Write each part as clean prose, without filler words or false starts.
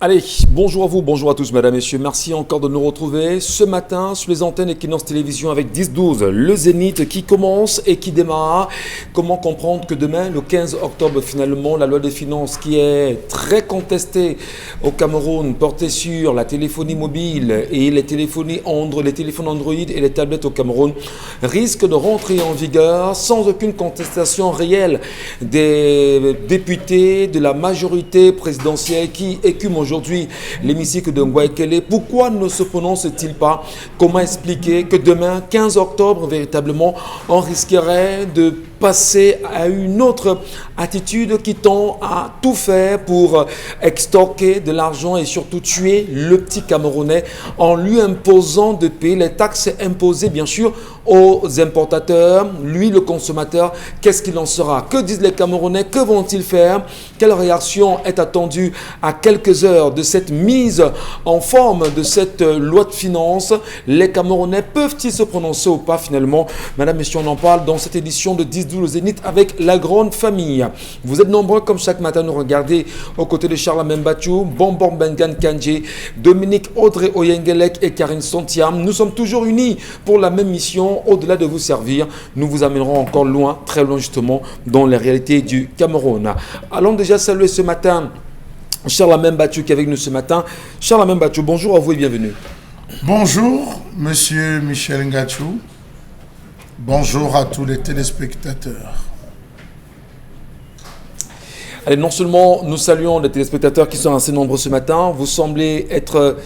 Allez, bonjour à vous, bonjour à tous, mesdames, messieurs. Merci encore de nous retrouver ce matin sur les antennes Equinox Télévision avec 10-12, le Zénith qui commence et qui démarre. Comment comprendre que demain, le 15 octobre, finalement, la loi des finances qui est très contestée au Cameroun, portée sur la téléphonie mobile et les téléphones Android et les tablettes au Cameroun, risque de rentrer en vigueur sans aucune contestation réelle des députés de la majorité présidentielle qui écument aujourd'hui l'hémicycle de Ngouaekele. Pourquoi ne se prononce-t-il pas? Comment expliquer que demain, 15 octobre, véritablement, on risquerait de passer à une autre attitude qui tend à tout faire pour extorquer de l'argent et surtout tuer le petit Camerounais en lui imposant de payer les taxes imposées bien sûr aux importateurs. Lui, le consommateur, qu'est-ce qu'il en sera? Que disent les Camerounais? Que vont-ils faire? Quelle réaction est attendue à quelques heures de cette mise en forme de cette loi de finances? Les Camerounais peuvent-ils se prononcer ou pas finalement? Madame, messieurs, on en parle dans cette édition de 10-12 au Zénith avec la grande famille. Vous êtes nombreux comme chaque matin nous regarder aux côtés de Charles Membachou, Bonbon Bengan Kandji, Dominique Audrey Oyengelek et Karine Sontiam. Nous sommes toujours unis pour la même mission. Au-delà de vous servir, nous vous amènerons encore loin, très loin justement, dans les réalités du Cameroun. Allons déjà saluer ce matin Charles Membachou qui est avec nous ce matin. Charles Membachou, bonjour à vous et bienvenue. Bonjour, monsieur Michel Ngachou. Bonjour à tous les téléspectateurs. Allez, non seulement nous saluons les téléspectateurs qui sont assez nombreux ce matin, vous semblez être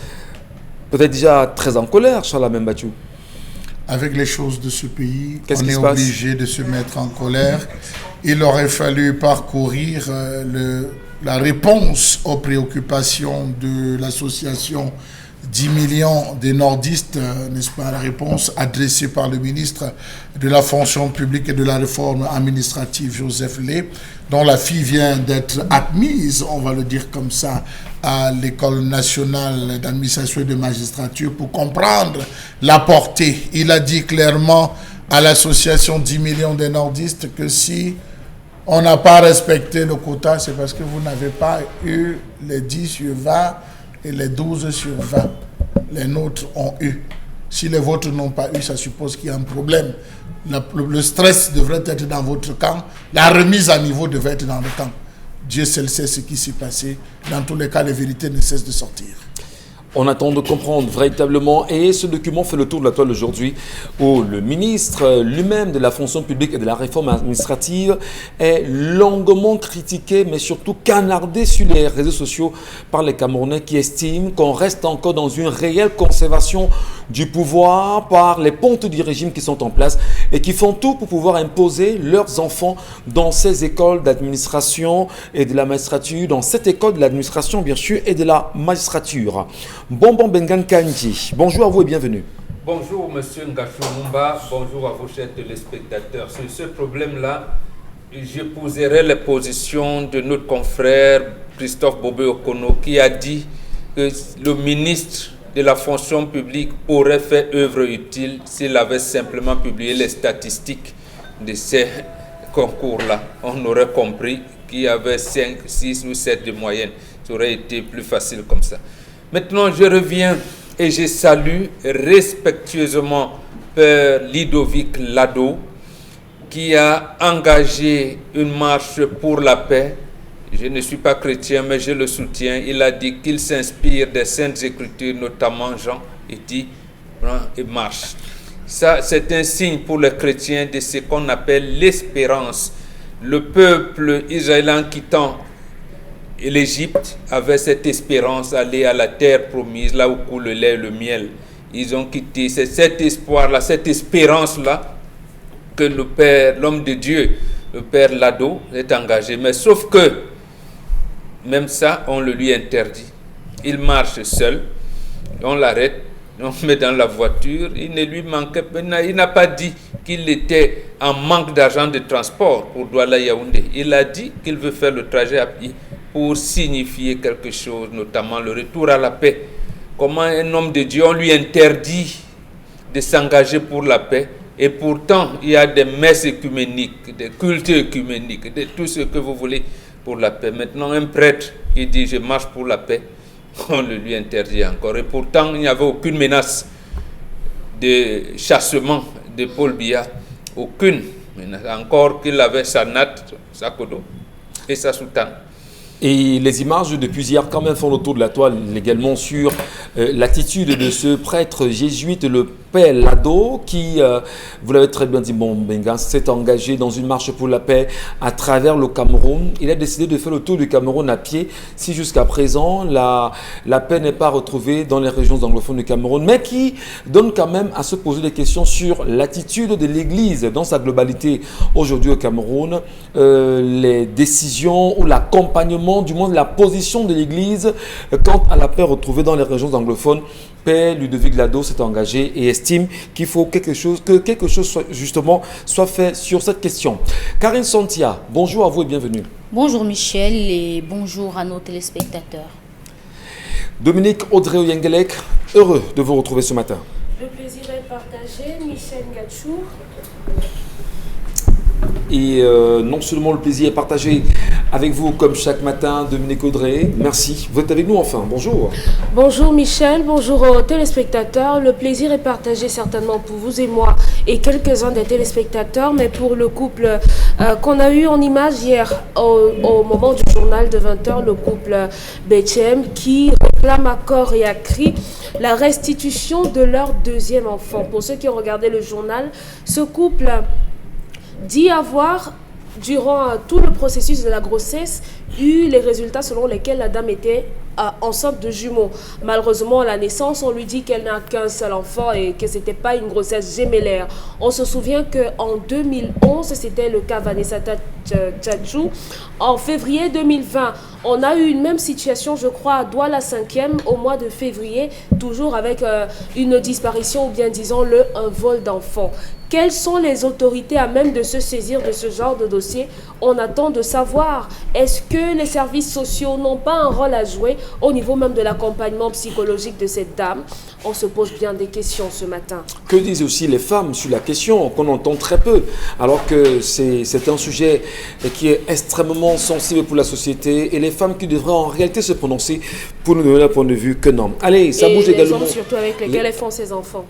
peut-être déjà très en colère, Charles Membachou. Avec les choses de ce pays, on est obligé de se mettre en colère. Il aurait fallu parcourir la réponse aux préoccupations de l'association 10 millions des nordistes, n'est-ce pas, la réponse adressée par le ministre de la fonction publique et de la réforme administrative, Joseph Lé, dont la fille vient d'être admise, on va le dire comme ça, à l'École nationale d'administration et de magistrature pour comprendre la portée. Il a dit clairement à l'association 10 millions des nordistes que si on n'a pas respecté le quota, c'est parce que vous n'avez pas eu les 10 sur 20 et les 12 sur 20. Les nôtres ont eu. Si les vôtres n'ont pas eu, ça suppose qu'il y a un problème. Le stress devrait être dans votre camp. La remise à niveau devrait être dans le camp. Dieu seul sait ce qui s'est passé. Dans tous les cas, les vérités ne cessent de sortir. On attend de comprendre véritablement, et ce document fait le tour de la toile aujourd'hui, où le ministre lui-même de la fonction publique et de la réforme administrative est longuement critiqué, mais surtout canardé sur les réseaux sociaux par les Camerounais qui estiment qu'on reste encore dans une réelle conservation du pouvoir par les pontes du régime qui sont en place et qui font tout pour pouvoir imposer leurs enfants dans ces écoles d'administration et de la magistrature, dans cette école de l'administration bien sûr et de la magistrature. Bonbon Bengan Kandji, bonjour à vous et bienvenue. Bonjour monsieur Ngachou Mumba, bonjour à vos chers téléspectateurs. Sur ce problème-là, je poserai les positions de notre confrère Christophe Bobé Okono qui a dit que le ministre de la fonction publique aurait fait œuvre utile s'il avait simplement publié les statistiques de ces concours-là. On aurait compris qu'il y avait 5, 6 ou 7 de moyenne. Ça aurait été plus facile comme ça. Maintenant, je reviens et je salue respectueusement Père Ludovic Lado qui a engagé une marche pour la paix. Je ne suis pas chrétien, mais je le soutiens. Il a dit qu'il s'inspire des Saintes Écritures, notamment Jean, et dit et marche. Ça, c'est un signe pour les chrétiens de ce qu'on appelle l'espérance. Le peuple israélien quittant l'Égypte avait cette espérance d'aller à la terre promise, là où coule le lait et le miel. Ils ont quitté. C'est cet espoir-là, cette espérance-là que le Père, l'homme de Dieu, le Père Lado, est engagé. Mais sauf que, même ça, on le lui interdit. Il marche seul, on l'arrête, on le met dans la voiture, il ne lui manquait pas, il n'a pas dit qu'il était en manque d'argent de transport pour Douala-Yaoundé. Il a dit qu'il veut faire le trajet à pied pour signifier quelque chose, notamment le retour à la paix. Comment un homme de Dieu, on lui interdit de s'engager pour la paix, et pourtant il y a des messes œcuméniques, des cultes œcuméniques, de tout ce que vous voulez pour la paix. Maintenant, un prêtre qui dit « je marche pour la paix », on le lui interdit encore. Et pourtant, il n'y avait aucune menace de chassement de Paul Biya. Aucune menace. Encore qu'il avait sa natte, sa kodo et sa soutane. Et les images depuis hier quand même font le tour de la toile également sur l'attitude de ce prêtre jésuite, le Père Lado, qui, vous l'avez très bien dit, Benga, s'est engagé dans une marche pour la paix à travers le Cameroun. Il a décidé de faire le tour du Cameroun à pied, si jusqu'à présent la paix n'est pas retrouvée dans les régions anglophones du Cameroun, mais qui donne quand même à se poser des questions sur l'attitude de l'Église dans sa globalité aujourd'hui au Cameroun, les décisions ou l'accompagnement, du moins la position de l'Église quant à la paix retrouvée dans les régions anglophones. Père Ludovic Lado s'est engagé et estime qu'il faut que quelque chose soit fait sur cette question. Karine Santia, bonjour à vous et bienvenue. Bonjour Michel et bonjour à nos téléspectateurs. Dominique Audrey-Oyengelek, heureux de vous retrouver ce matin. Le plaisir est partagé, Michel Gachou. Et non seulement le plaisir est partagé avec vous comme chaque matin, Dominique Audrey, merci. Vous êtes avec nous enfin, bonjour. Bonjour Michel, bonjour aux téléspectateurs. Le plaisir est partagé certainement pour vous et moi et quelques-uns des téléspectateurs, mais pour le couple qu'on a eu en image hier au moment du journal de 20h, le couple Betchem qui réclame à corps et à cri la restitution de leur deuxième enfant. Pour ceux qui ont regardé le journal, ce couple dit avoir, durant tout le processus de la grossesse, eu les résultats selon lesquels la dame était enceinte de jumeaux. Malheureusement, à la naissance, on lui dit qu'elle n'a qu'un seul enfant et que ce n'était pas une grossesse gémellaire. On se souvient qu'en 2011, c'était le cas Vanessa Tchadjou. En février 2020, on a eu une même situation, je crois, à Douala 5e, au mois de février, toujours avec une disparition ou bien disons-le, un vol d'enfants. Quelles sont les autorités à même de se saisir de ce genre de dossier? On attend de savoir, est-ce que les services sociaux n'ont pas un rôle à jouer au niveau même de l'accompagnement psychologique de cette dame? On se pose bien des questions ce matin. Que disent aussi les femmes sur la question qu'on entend très peu, alors que c'est un sujet qui est extrêmement sensible pour la société et les femmes qui devraient en réalité se prononcer pour nous donner un point de vue que non. Allez, ça bouge également. Et les hommes surtout avec lesquels elles font ses enfants.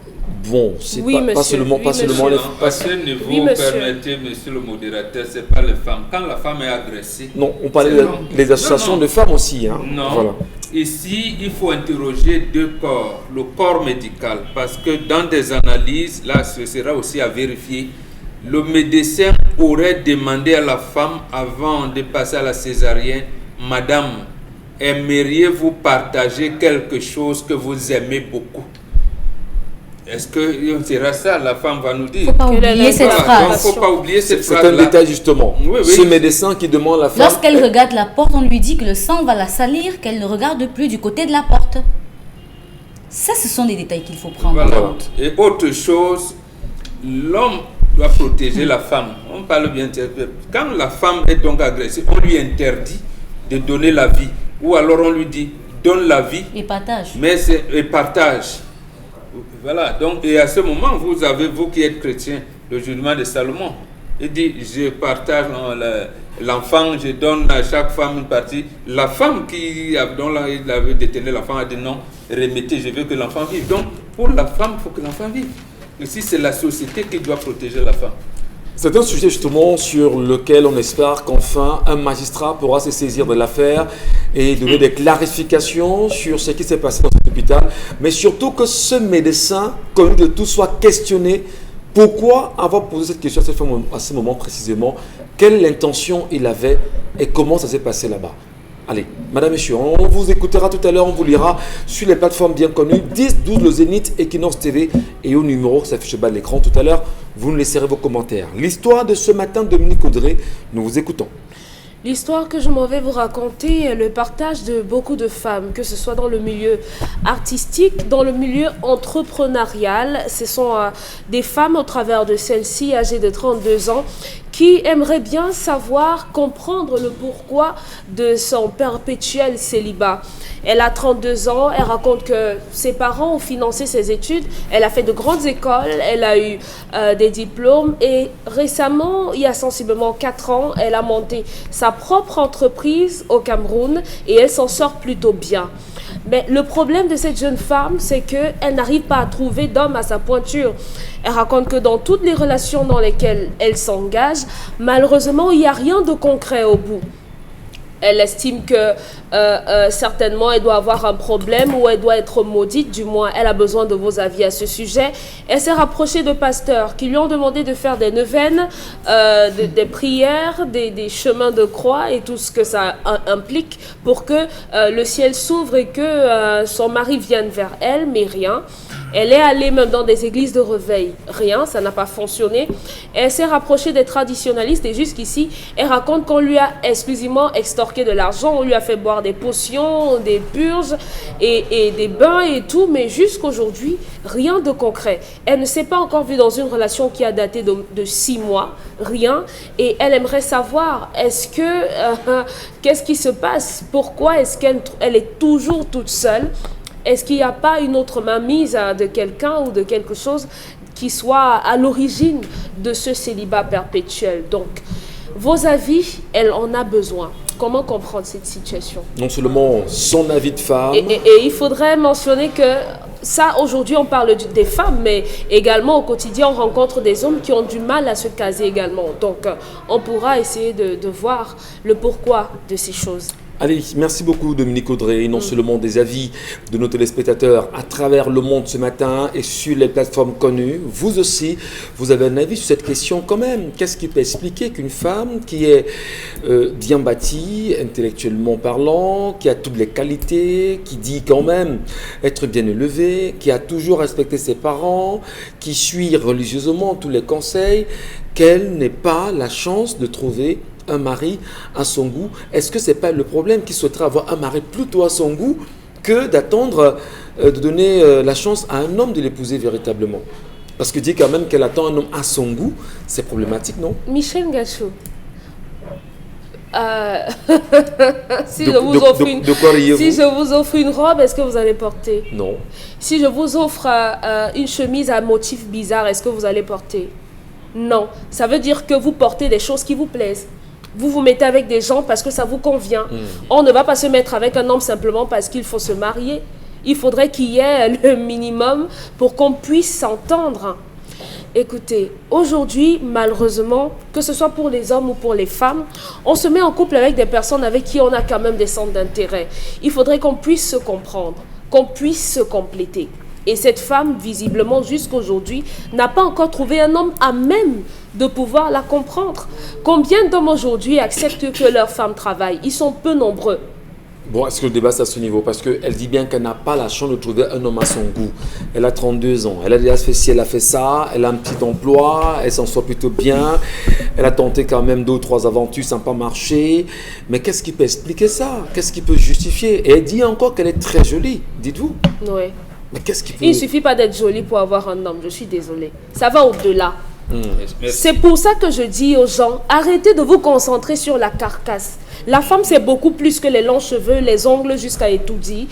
Bon, c'est oui, pas seulement les femmes. À ce niveau, permettez, monsieur le modérateur, c'est pas les femmes. Quand la femme est agressée... Non, on parlait des associations de femmes aussi. Hein. Non, voilà. Ici, il faut interroger deux corps. Le corps médical, parce que dans des analyses, là, ce sera aussi à vérifier. Le médecin aurait demandé à la femme, avant de passer à la césarienne, « Madame, aimeriez-vous partager quelque chose que vous aimez beaucoup ?» Est-ce que c'est ça, la femme va nous dire? Il ne faut pas oublier cette phrase. Il ne faut pas oublier cette phrase. C'est un détail justement. Oui, oui. Ce médecin qui demande à la femme... Lorsqu'elle regarde la porte, on lui dit que le sang va la salir, qu'elle ne regarde plus du côté de la porte. Ça, ce sont des détails qu'il faut prendre en compte. Et autre chose, l'homme doit protéger la femme. On parle bien. Quand la femme est donc agressée, on lui interdit de donner la vie. Ou alors on lui dit, donne la vie. Et partage. Et partage. Voilà, donc, et à ce moment, vous avez, vous qui êtes chrétien, le jugement de Salomon. Il dit, je partage l'enfant, je donne à chaque femme une partie. La femme dont il avait détenu l'enfant a dit non, remettez, je veux que l'enfant vive. Donc, pour la femme, il faut que l'enfant vive. Ici, c'est la société qui doit protéger la femme. C'est un sujet justement sur lequel on espère qu'enfin un magistrat pourra se saisir de l'affaire et donner des clarifications sur ce qui s'est passé dans cet hôpital, mais surtout que ce médecin, connu de tous, soit questionné. Pourquoi avoir posé cette question à ce moment précisément? Quelle intention il avait et comment ça s'est passé là-bas? Allez, madame, monsieur, on vous écoutera tout à l'heure, on vous lira sur les plateformes bien connues, 10, 12, le Zénith, Equinox TV et au numéro qui s'affiche bas de l'écran tout à l'heure, vous nous laisserez vos commentaires. L'histoire de ce matin, Dominique Audrey, nous vous écoutons. L'histoire que je m'en vais vous raconter est le partage de beaucoup de femmes, que ce soit dans le milieu artistique, dans le milieu entrepreneurial. Ce sont des femmes au travers de celle-ci, âgées de 32 ans, qui aimerait bien savoir, comprendre le pourquoi de son perpétuel célibat. Elle a 32 ans, elle raconte que ses parents ont financé ses études, elle a fait de grandes écoles, elle a eu des diplômes et récemment, il y a sensiblement 4 ans, elle a monté sa propre entreprise au Cameroun et elle s'en sort plutôt bien. Mais le problème de cette jeune femme, c'est qu'elle n'arrive pas à trouver d'homme à sa pointure. Elle raconte que dans toutes les relations dans lesquelles elle s'engage, malheureusement, il n'y a rien de concret au bout. Elle estime que certainement elle doit avoir un problème ou elle doit être maudite, du moins elle a besoin de vos avis à ce sujet. Elle s'est rapprochée de pasteurs qui lui ont demandé de faire des neuvaines, des prières, des chemins de croix et tout ce que ça implique pour que le ciel s'ouvre et que son mari vienne vers elle, mais rien. Elle est allée même dans des églises de réveil. Rien, ça n'a pas fonctionné. Elle s'est rapprochée des traditionalistes et jusqu'ici, elle raconte qu'on lui a exclusivement extorqué de l'argent. On lui a fait boire des potions, des purges et des bains et tout. Mais jusqu'aujourd'hui, rien de concret. Elle ne s'est pas encore vue dans une relation qui a daté de 6 mois. Rien. Et elle aimerait savoir, est-ce que... qu'est-ce qui se passe? Pourquoi est-ce qu'elle est toujours toute seule? Est-ce qu'il n'y a pas une autre mainmise de quelqu'un ou de quelque chose qui soit à l'origine de ce célibat perpétuel? Donc, vos avis, elle en a besoin. Comment comprendre cette situation? Non seulement son avis de femme... Et il faudrait mentionner que ça, aujourd'hui, on parle des femmes, mais également au quotidien, on rencontre des hommes qui ont du mal à se caser également. Donc, on pourra essayer de voir le pourquoi de ces choses. Allez, merci beaucoup Dominique Audrey, non seulement des avis de nos téléspectateurs à travers le monde ce matin et sur les plateformes connues, vous aussi, vous avez un avis sur cette question quand même. Qu'est-ce qui peut expliquer qu'une femme qui est bien bâtie, intellectuellement parlant, qui a toutes les qualités, qui dit quand même être bien élevée, qui a toujours respecté ses parents, qui suit religieusement tous les conseils, qu'elle n'ait pas la chance de trouver un mari à son goût? Est-ce que ce n'est pas le problème qu'il souhaiterait avoir un mari plutôt à son goût que d'attendre de donner la chance à un homme de l'épouser véritablement? Parce que dire quand même qu'elle attend un homme à son goût, c'est problématique, non? Michel Gachot, si je vous offre une robe, est-ce que vous allez porter? Non. Si je vous offre une chemise à motif bizarre, est-ce que vous allez porter? Non. Ça veut dire que vous portez des choses qui vous plaisent. Vous vous mettez avec des gens parce que ça vous convient. On ne va pas se mettre avec un homme simplement parce qu'il faut se marier. Il faudrait qu'il y ait le minimum pour qu'on puisse s'entendre. Écoutez, aujourd'hui, malheureusement, que ce soit pour les hommes ou pour les femmes, on se met en couple avec des personnes avec qui on a quand même des centres d'intérêt. Il faudrait qu'on puisse se comprendre, qu'on puisse se compléter. Et cette femme, visiblement, jusqu'aujourd'hui, n'a pas encore trouvé un homme à même de pouvoir la comprendre. Combien d'hommes aujourd'hui acceptent que leur femme travaille? Ils sont peu nombreux. Bon, est-ce que le débat c'est à ce niveau? Parce qu'elle dit bien qu'elle n'a pas la chance de trouver un homme à son goût. Elle a 32 ans. Elle a déjà fait ci, elle a fait ça. Elle a un petit emploi. Elle s'en sort plutôt bien. Elle a tenté quand même 2 ou 3 aventures, ça n'a pas marché. Mais qu'est-ce qui peut expliquer ça? Qu'est-ce qui peut justifier? Et elle dit encore qu'elle est très jolie, dites-vous. Oui. Mais qu'est-ce qui peut... Il ne suffit pas d'être jolie pour avoir un homme, je suis désolée. Ça va au-delà. C'est pour ça que je dis aux gens, arrêtez de vous concentrer sur la carcasse. La femme, c'est beaucoup plus que les longs cheveux, les ongles jusqu'à étourdis,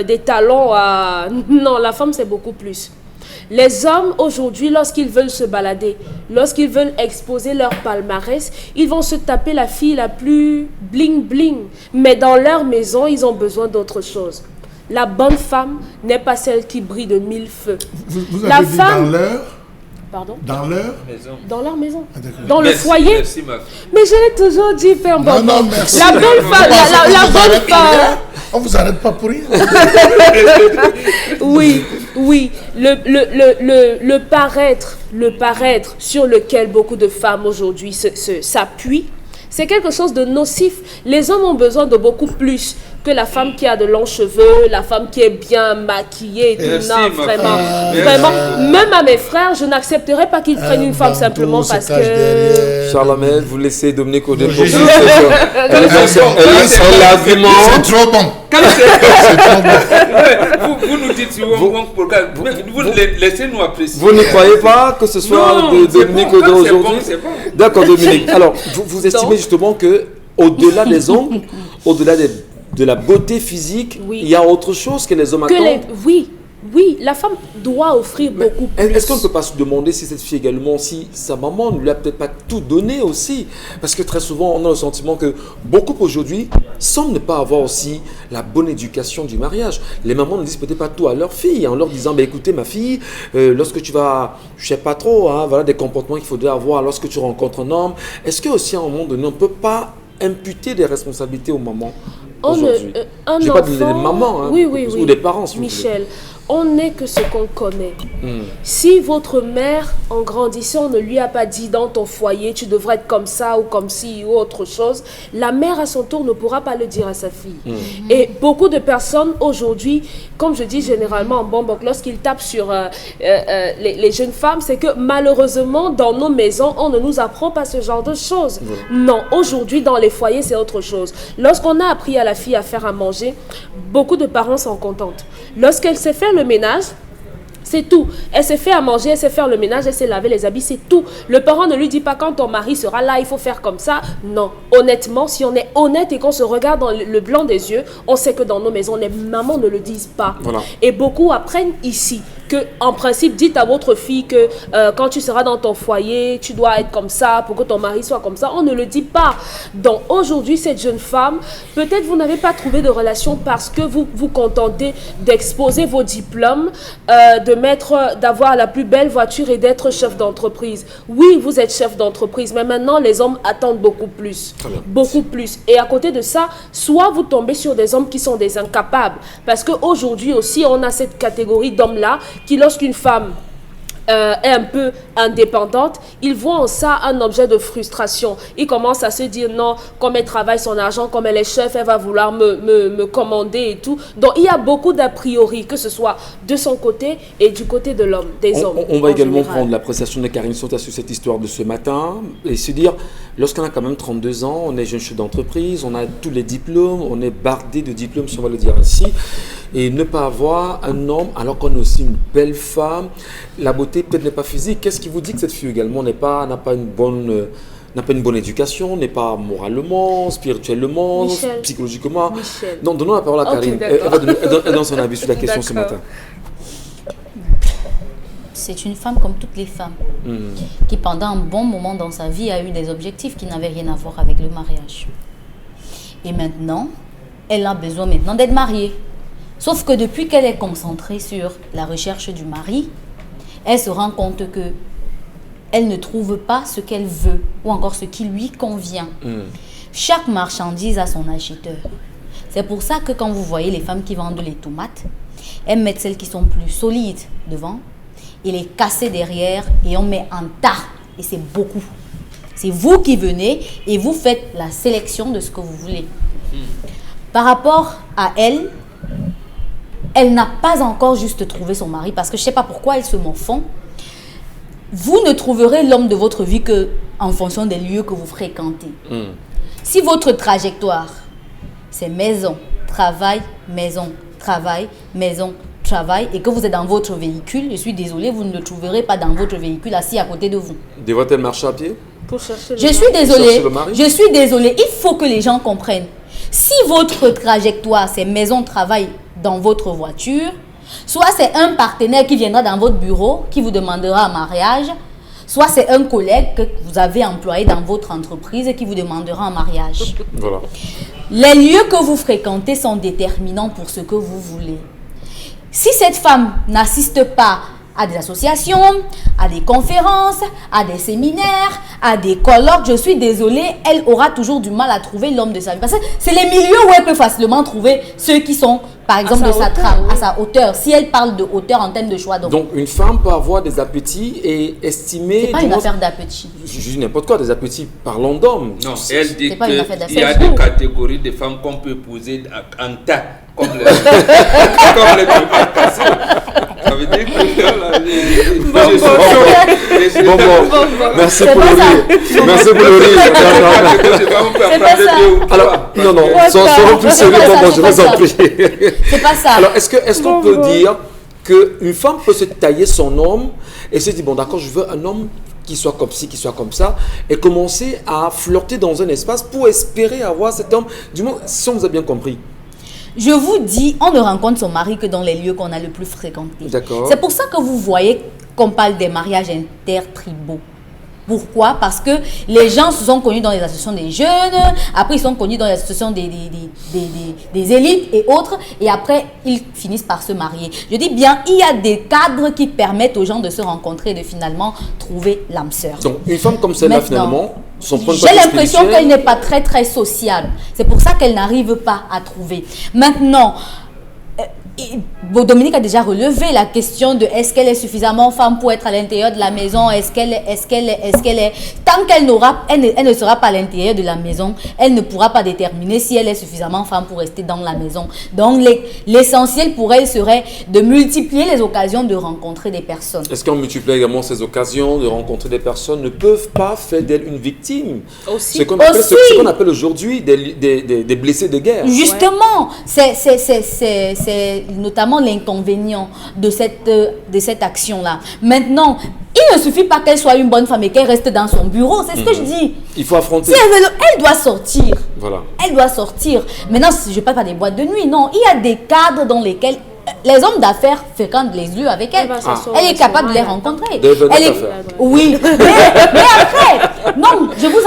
des talons à... Non, la femme, c'est beaucoup plus. Les hommes, aujourd'hui, lorsqu'ils veulent se balader, lorsqu'ils veulent exposer leur palmarès, ils vont se taper la fille la plus bling-bling. Mais dans leur maison, ils ont besoin d'autre chose. La bonne femme n'est pas celle qui brille de 1000 feux. Vous avez dit dans leur... Pardon? Dans leur maison. Dans leur maison. Ah, dans le foyer. Merci, ma fille. Mais je l'ai toujours dit, Père Bobo. Non, merci. La belle femme, la bonne femme. On vous arrête pas pour rien. Oui, oui. Le paraître sur lequel beaucoup de femmes aujourd'hui s'appuient, c'est quelque chose de nocif. Les hommes ont besoin de beaucoup plus que la femme qui a de longs cheveux, la femme qui est bien maquillée et tout. Merci, non, vraiment. Même à mes frères, je n'accepterai pas qu'ils prennent une femme simplement parce que... Charlamel, vous laissez Dominique Audrey pour C'est trop bon. Vous nous dites vous laissez-nous apprécier. Vous ne croyez pas que ce soit de Dominique Audrey aujourd'hui? D'accord, Dominique. Alors, vous estimez justement que au-delà des hommes, au-delà de la beauté physique, oui, il y a autre chose que les hommes attendent? Oui, Oui, la femme doit offrir beaucoup plus. Est-ce qu'on ne peut pas se demander si cette fille également, si sa maman ne lui a peut-être pas tout donné aussi? Parce que très souvent, on a le sentiment que beaucoup aujourd'hui semblent ne pas avoir aussi la bonne éducation du mariage. Les mamans ne disent peut-être pas tout à leur fille en leur disant, écoutez ma fille, lorsque tu vas, je sais pas trop, voilà des comportements qu'il faudrait avoir lorsque tu rencontres un homme. Est-ce que aussi à un moment donné, on ne peut pas imputer des responsabilités aux mamans aujourd'hui? Je n'ai pas dit des mamans, oui, ou des parents, si Michel. On n'est que ce qu'on connaît. Si votre mère, en grandissant, ne lui a pas dit dans ton foyer, tu devrais être comme ça ou comme ci ou autre chose, la mère à son tour ne pourra pas le dire à sa fille. Et beaucoup de personnes aujourd'hui, comme je dis généralement en Bambok, lorsqu'ils tapent sur les jeunes femmes, c'est que malheureusement, dans nos maisons, on ne nous apprend pas ce genre de choses. Non, aujourd'hui, dans les foyers, c'est autre chose. Lorsqu'on a appris à la fille à faire à manger, beaucoup de parents sont contentes. Lorsqu'elle s'est fait le ménage, c'est tout. Elle s'est fait à manger, elle sait faire le ménage, elle sait laver les habits, c'est tout. Le parent ne lui dit pas quand ton mari sera là, il faut faire comme ça. Non. Honnêtement, si on est honnête et qu'on se regarde dans le blanc des yeux, on sait que dans nos maisons, les mamans ne le disent pas. Voilà. Et beaucoup apprennent ici que, en principe, dites à votre fille que quand tu seras dans ton foyer, tu dois être comme ça pour que ton mari soit comme ça. On ne le dit pas. Donc aujourd'hui, cette jeune femme, peut-être vous n'avez pas trouvé de relation parce que vous vous contentez d'exposer vos diplômes, d'avoir la plus belle voiture et d'être chef d'entreprise. Oui, vous êtes chef d'entreprise, mais maintenant les hommes attendent beaucoup plus. Beaucoup plus. Et à côté de ça, soit vous tombez sur des hommes qui sont des incapables. Parce qu'aujourd'hui aussi, on a cette catégorie d'hommes-là qui, lorsqu'une femme est un peu indépendante, ils voient en ça un objet de frustration. Ils commencent à se dire non, comme elle travaille son argent, comme elle est chef, elle va vouloir me commander et tout. Donc il y a beaucoup d'a priori, que ce soit de son côté et du côté de l'homme, des hommes. On va également prendre l'appréciation de Karine Sota sur cette histoire de ce matin et se dire, lorsqu'on a quand même 32 ans, on est jeune chef d'entreprise, on a tous les diplômes, on est bardé de diplômes, si on va le dire ainsi, et ne pas avoir un homme alors qu'on est aussi une belle femme, la beauté peut-être n'est pas physique. Qu'est-ce qui vous dit que cette fille également n'a pas une bonne éducation, n'est pas moralement, spirituellement, Michel, psychologiquement? Michel. Donc donnons la parole à Karine. Okay, elle donne son avis sur la question ce matin. C'est une femme comme toutes les femmes qui pendant un bon moment dans sa vie a eu des objectifs qui n'avaient rien à voir avec le mariage. Et maintenant, elle a besoin d'être mariée. Sauf que depuis qu'elle est concentrée sur la recherche du mari, elle se rend compte que elle ne trouve pas ce qu'elle veut ou encore ce qui lui convient. Chaque marchandise a son acheteur. C'est pour ça que quand vous voyez les femmes qui vendent les tomates, elles mettent celles qui sont plus solides devant et les casser derrière et on met un tas. Et c'est beaucoup. C'est vous qui venez et vous faites la sélection de ce que vous voulez. Par rapport à elle, elle n'a pas encore juste trouvé son mari parce que je ne sais pas pourquoi elle se morfond. Vous ne trouverez l'homme de votre vie qu'en fonction des lieux que vous fréquentez. Si votre trajectoire, c'est maison, travail, travail et que vous êtes dans votre véhicule, je suis désolée, vous ne le trouverez pas dans votre véhicule assis à côté de vous. Devrait-elle marcher à pied? Pour chercher Je suis désolée, il faut que les gens comprennent. Si votre trajectoire, c'est maison, travail dans votre voiture, soit c'est un partenaire qui viendra dans votre bureau, qui vous demandera un mariage, soit c'est un collègue que vous avez employé dans votre entreprise et qui vous demandera un mariage. Voilà. Les lieux que vous fréquentez sont déterminants pour ce que vous voulez. Si cette femme n'assiste pas à des associations, à des conférences, à des séminaires, à des colloques, je suis désolée, elle aura toujours du mal à trouver l'homme de sa vie. Parce que c'est les milieux où elle peut facilement trouver ceux qui sont, par exemple, de sa trame, à sa hauteur. Si elle parle de hauteur en termes de choix. Donc une femme peut avoir des appétits et estimer... C'est pas une affaire d'appétit. Je dis n'importe quoi, des appétits parlant d'hommes. Non, elle dit qu'il y a Bon. des catégories de femmes qu'on peut épouser en tas, comme les tomates cassées. Ça veut dire que Merci pour le rire. Merci pour le rire. Alors, non, soyons plus sérieux, je vous en prie. C'est pas ça. Alors, est-ce qu'on peut dire qu'une femme peut se tailler son homme et se dire, bon d'accord, je veux un homme qui soit comme ci, qui soit comme ça, et commencer à flirter dans un espace pour espérer avoir cet homme, du moins, si on vous a bien compris. Je vous dis, on ne rencontre son mari que dans les lieux qu'on a le plus fréquentés. D'accord. C'est pour ça que vous voyez qu'on parle des mariages intertribaux. Pourquoi? Parce que les gens se sont connus dans les associations des jeunes, après ils sont connus dans les associations des élites et autres, et après ils finissent par se marier. Je dis bien, il y a des cadres qui permettent aux gens de se rencontrer et de finalement trouver l'âme sœur. Donc une femme comme celle-là, finalement, son point de vue j'ai l'impression qu'elle n'est pas très très sociale. C'est pour ça qu'elle n'arrive pas à trouver. Maintenant, Dominique a déjà relevé la question de est-ce qu'elle est suffisamment femme pour être à l'intérieur de la maison, est-ce qu'elle est tant qu'elle elle ne sera pas à l'intérieur de la maison, elle ne pourra pas déterminer si elle est suffisamment femme pour rester dans la maison. Donc l'essentiel pour elle serait de multiplier les occasions de rencontrer des personnes. Est-ce qu'en multipliant également ces occasions de rencontrer des personnes ne peuvent pas faire d'elle une victime? Aussi. Ce qu'on appelle aujourd'hui des blessés de guerre. Justement, c'est notamment l'inconvénient de cette action-là. Maintenant, il ne suffit pas qu'elle soit une bonne femme et qu'elle reste dans son bureau, c'est ce que je dis. Il faut affronter. Si elle doit sortir. Voilà. Elle doit sortir. Maintenant, je ne parle pas des boîtes de nuit, non. Il y a des cadres dans lesquels les hommes d'affaires fréquentent les lieux avec elle. Elle est capable de les rencontrer. Oui. mais après, non, je vous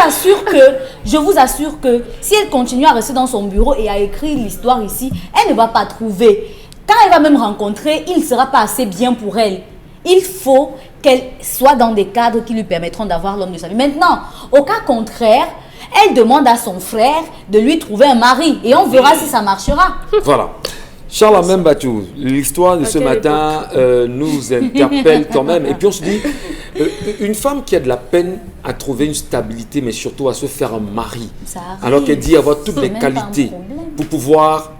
assure que si elle continue à rester dans son bureau et à écrire l'histoire ici, elle ne va pas trouver. Quand elle va même rencontrer, il ne sera pas assez bien pour elle. Il faut qu'elle soit dans des cadres qui lui permettront d'avoir l'homme de sa vie. Maintenant, au cas contraire, elle demande à son frère de lui trouver un mari et on verra si ça marchera. Voilà. Charles Membatou, l'histoire de ce matin nous interpelle quand même. Et puis on se dit, une femme qui a de la peine à trouver une stabilité, mais surtout à se faire un mari, alors qu'elle dit avoir toutes les qualités pour pouvoir...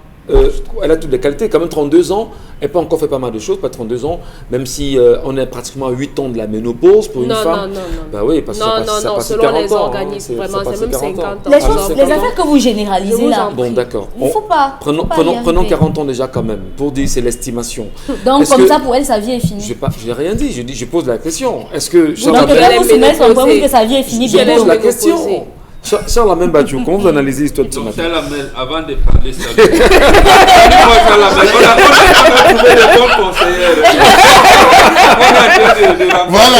elle a toutes les qualités, quand même 32 ans, elle peut encore faire pas mal de choses, pas 32 ans, même si on est pratiquement à 8 ans de la ménopause pour une femme. Non. Bah oui, parce que ça passe selon 40 les ans, organismes, vraiment, c'est même 50 ans. Les affaires que vous généralisez là. Bon, d'accord. Il ne faut pas. Prenons 40 ans déjà quand même, pour dire c'est l'estimation. Donc comme ça, pour elle, sa vie est finie. Je n'ai rien dit, je pose la question. Est-ce que donc elle vous soumettre un point que sa vie est finie. Je pose la question. Charles Membatou, comment vous analysez l'histoire de ce matin? Avant de parler ça, moi Charles on a trouvé des bons conseillers. Voilà,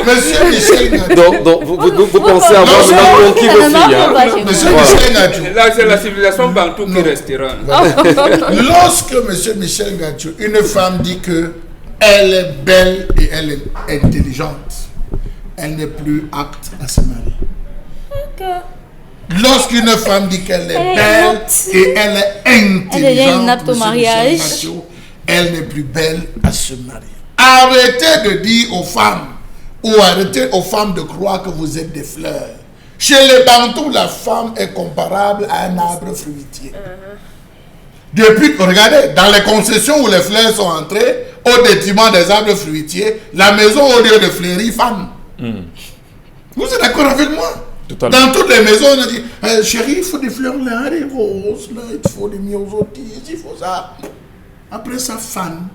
Monsieur Michel Gadjou. Donc vous pensez avoir maintenant conquis vos filles. Monsieur Michel Gadjou. Là, c'est la civilisation bantou qui restera. Lorsque Monsieur Michel Gadjou, une femme dit qu'elle est belle et elle est intelligente, elle n'est plus apte à se marier. Lorsqu'une femme dit qu'elle est belle et elle est intelligente, elle n'est plus belle à se marier. Arrêtez de dire aux femmes, ou arrêtez aux femmes de croire que vous êtes des fleurs. Chez les Bantous, la femme est comparable à un arbre fruitier. Depuis, regardez, dans les concessions où les fleurs sont entrées, au détriment des arbres fruitiers, la maison au lieu de fleurir, femme. Vous êtes d'accord avec moi? Totalement. Dans toutes les maisons, on a dit chérie, il faut des fleurs là, des roses, là, il faut des myosotis, il faut ça. Après ça, femme.